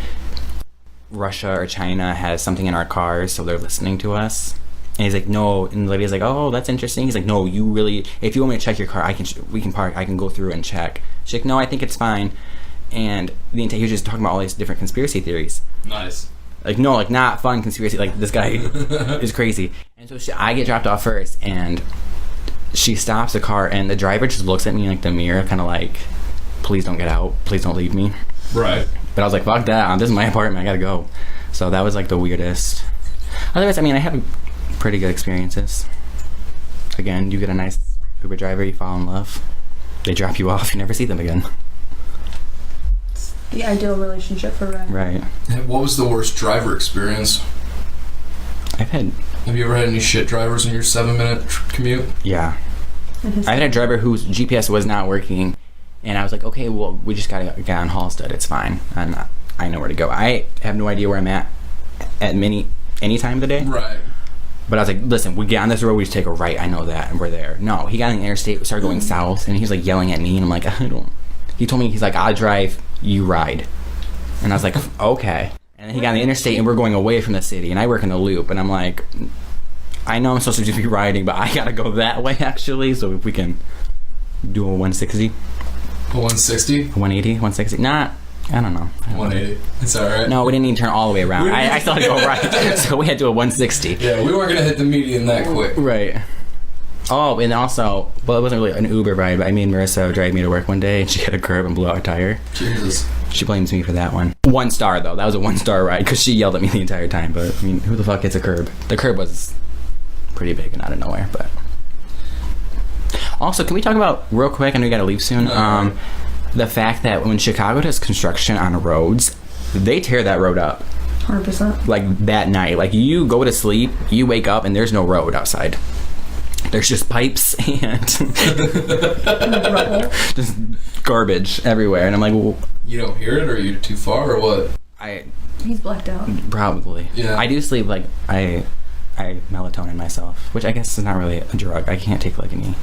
Russia or China has something in our cars, so they're listening to us. And he's like, no, and the lady's like, oh, that's interesting. He's like, no, you really, if you want me to check your car, we can park, I can go through and check. She's like, no, I think it's fine. And he was just talking about all these different conspiracy theories. Nice. Like, no, like not fun conspiracy, like this guy is crazy. And so I get dropped off first, and she stops the car, and the driver just looks at me in like the mirror, kind of like, please don't get out, please don't leave me. Right. But I was like, fuck that, this is my apartment, I gotta go. So that was like the weirdest. Otherwise, I mean, I have pretty good experiences. Again, you get a nice Uber driver, you fall in love, they drop you off, you never see them again. The ideal relationship for Ryan. Right. What was the worst driver experience? Have you ever had any shit drivers in your 7-minute commute? Yeah. I had a driver whose GPS was not working, and I was like, okay, well, we just gotta get on Halstead, it's fine, and I know where to go. I have no idea where I'm at any time of the day. Right. But I was like, listen, we get on this road, we just take a right, I know that, and we're there. No, he got on the interstate, started going south, and he was like yelling at me, and I'm like, he told me, he's like, I'll drive, you ride. And I was like, okay. And then he got on the interstate, and we're going away from the city, and I work in the Loop, and I'm like, I know I'm supposed to just be riding, but I gotta go that way, actually, so if we can do a 160. A 160? 180, 160. Nah, I don't know. 180. It's alright. No, we didn't even turn all the way around. I still had to go right, so we had to do a 160. Yeah, we weren't gonna hit the median that quick. Right. Oh, and also, well, it wasn't really an Uber ride, but I made Marissa drive me to work one day, and she hit a curb and blew out a tire. Jesus. She blames me for that one. 1 star, though. That was a 1-star ride, because she yelled at me the entire time, but, I mean, who the fuck hits a curb? The curb was pretty big and out of nowhere, but... Also, can we talk about, real quick, I know you gotta leave soon, the fact that when Chicago does construction on roads, they tear that road up. 100%. Like, that night. Like, you go to sleep, you wake up, and there's no road outside. There's just pipes and just garbage everywhere. And I'm like, well, you don't hear it, or you're too far, or what? He's blacked out. Probably. Yeah. I do sleep, like, I melatonin myself, which I guess is not really a drug. I can't take, like, any...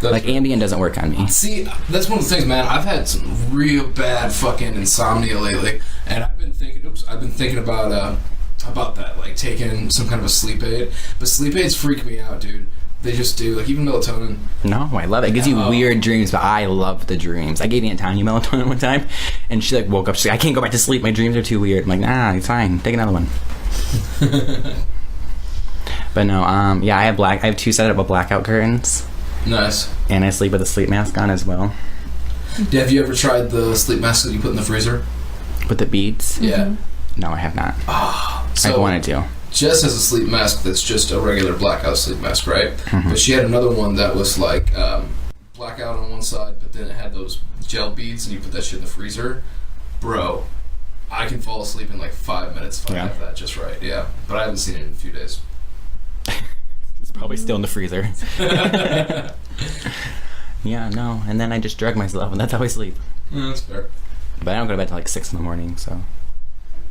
Like, Ambien doesn't work on me. See, that's one of the things, man. I've had some real bad fucking insomnia lately, and I've been thinking about that, like taking some kind of a sleep aid. But sleep aids freak me out, dude. They just do. Like, even melatonin. No, I love it. It gives you weird dreams, but I love the dreams. I gave Aunt Tanya melatonin one time, and she, like, woke up. She's like, I can't go back to sleep. My dreams are too weird. I'm like, nah, it's fine. Take another one. But no, yeah, I have 2 set up with blackout curtains. Nice. And I sleep with a sleep mask on as well. Have you ever tried the sleep mask that you put in the freezer? With the beads? Yeah. No, I have not. So I wanted to. Jess has a sleep mask that's just a regular blackout sleep mask, right? But she had another one that was like blackout on one side, but then it had those gel beads, and you put that shit in the freezer. Bro, I can fall asleep in like 5 minutes if I have that just right. Yeah, but I haven't seen it in a few days. It's probably still in the freezer. Yeah, no. And then I just drug myself, and that's how I sleep. Yeah, that's fair. But I don't go to bed till like 6 in the morning, so.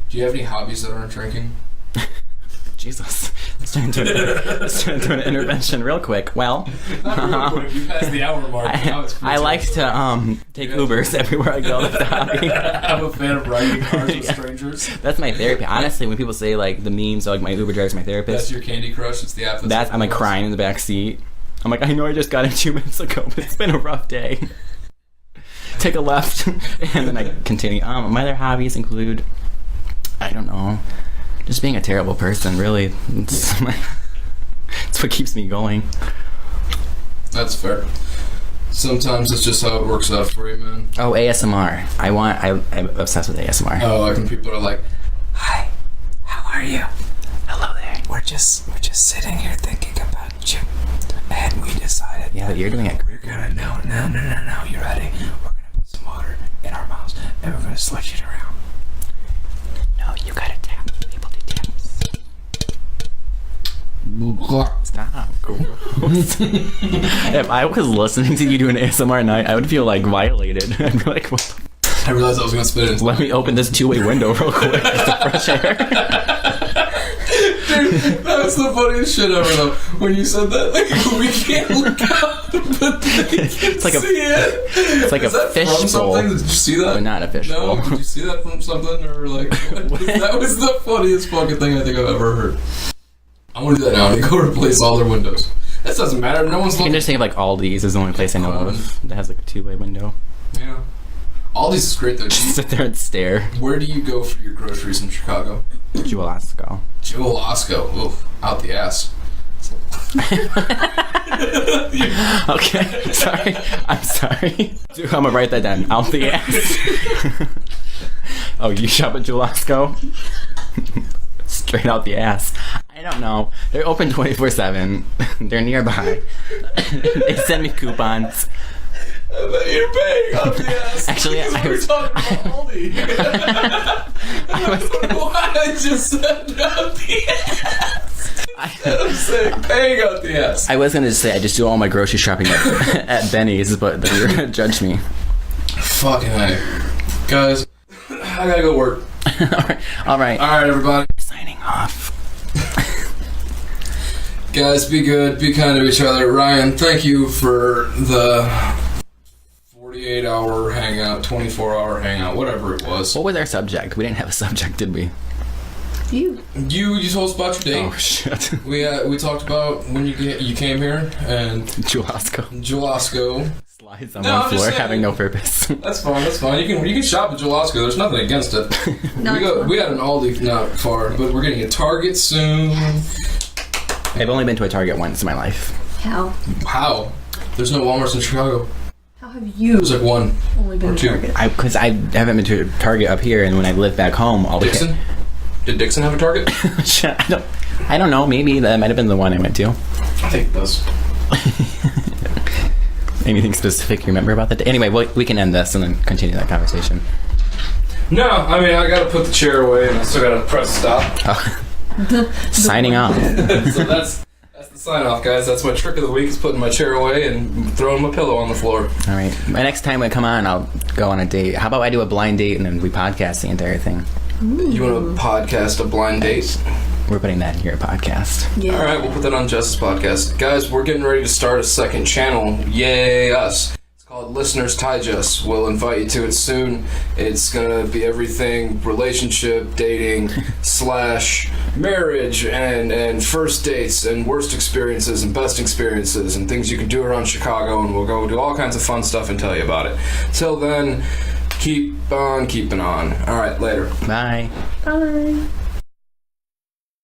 Do you have any hobbies that aren't drinking? Jesus. Let's turn into an intervention real quick. Well, not real quick. You passed the hour mark. I like to take Ubers everywhere I go. That's the hobby. I'm a fan of riding cars with strangers. That's my therapy. Honestly, when people say like the memes, like my Uber driver's my therapist. That's your Candy Crush. It's the app. I'm like crying in the back seat. I'm like, I know I just got in 2 minutes ago, but it's been a rough day. Take a left, and then I continue. My other hobbies include, I don't know, just being a terrible person. Really, it's what keeps me going. That's fair. Sometimes it's just how it works out for you, man. Oh, ASMR. I'm obsessed with ASMR. Oh, like when people are like, "Hi, how are you? Hello there. We're just sitting here thinking about you, and we decided." Yeah, you're doing it. We're gonna no. You ready? We're gonna put some water in our mouths, and we're gonna slush it around. No, you gotta tap. People do taps. Stop. If I was listening to you do an ASMR night, I would feel like violated. I'd be like, what the I realized I was gonna spit it. Let me open this 2-way window real quick. Just the fresh air. Dude, that was the funniest shit ever, though. When you said that, like, we can't look out, but they can see it. It's like Is a that fish from bowl. Something? Did you see that? But not a fish bowl. No, did you see that from something? Or like, that was the funniest fucking thing I think I've ever heard. I want to do that now and go replace all their windows. That doesn't matter. No one's looking. You can just think of like Aldi's is the only place I know of that has like a 2-way window. Yeah. Aldi's is great though. Just sit there and stare. Where do you go for your groceries in Chicago? Jewel Osco. Oof. Out the ass. Okay. Sorry. I'm sorry. Dude, I'm gonna write that down. Out the ass. Oh, you shop at Jewel Osco? Straight out the ass. I don't know. They're open 24/7. They're nearby. They send me coupons. I bet you're paying out the ass. Actually, I was talking about Aldi. Why I just said out the ass. I'm saying paying out the ass. I was gonna say I just do all my grocery shopping at Benny's, but then you're gonna judge me. Fucking hey. Guys, I gotta go work. All right, everybody. Signing off. Guys, be good, be kind to each other. Ryan, thank you for the 48-hour hangout, 24-hour hangout, whatever it was. What was our subject? We didn't have a subject, did we? You told us about your date. Oh shit. We talked about when you came here and Jewel Osco. Slides on one floor, having no purpose. That's fine. You can shop at Jewel Osco. There's nothing against it. We had an Aldi not far, but we're getting a Target soon. I've only been to a Target once in my life. How? There's no Walmarts in Chicago. How have you? There's like one only been or two. Because I haven't been to a Target up here, and when I lived back home, all Dixon? Did Dixon have a Target? I don't know. Maybe that might have been the one I went to. I think it does. Anything specific you remember about that day? Anyway, we can end this and then continue that conversation. No, I mean, I gotta put the chair away and I still gotta press stop. Oh. Signing off. So that's the sign off, guys. That's my trick of the week, is putting my chair away and throwing my pillow on the floor. All right. My next time I come on, I'll go on a date. How about I do a blind date and then we podcast the entire thing? Ooh. You want to podcast a blind date? We're putting that in your podcast. Yeah. All right, we'll put that on Jess's podcast. Guys, we're getting ready to start a second channel. Yay, us. It's called Listeners Digest. We'll invite you to it soon. It's going to be everything relationship, dating, / marriage and first dates and worst experiences and best experiences and things you can do around Chicago, and we'll go do all kinds of fun stuff and tell you about it. Till then, keep on keeping on. All right, later. Bye. Bye.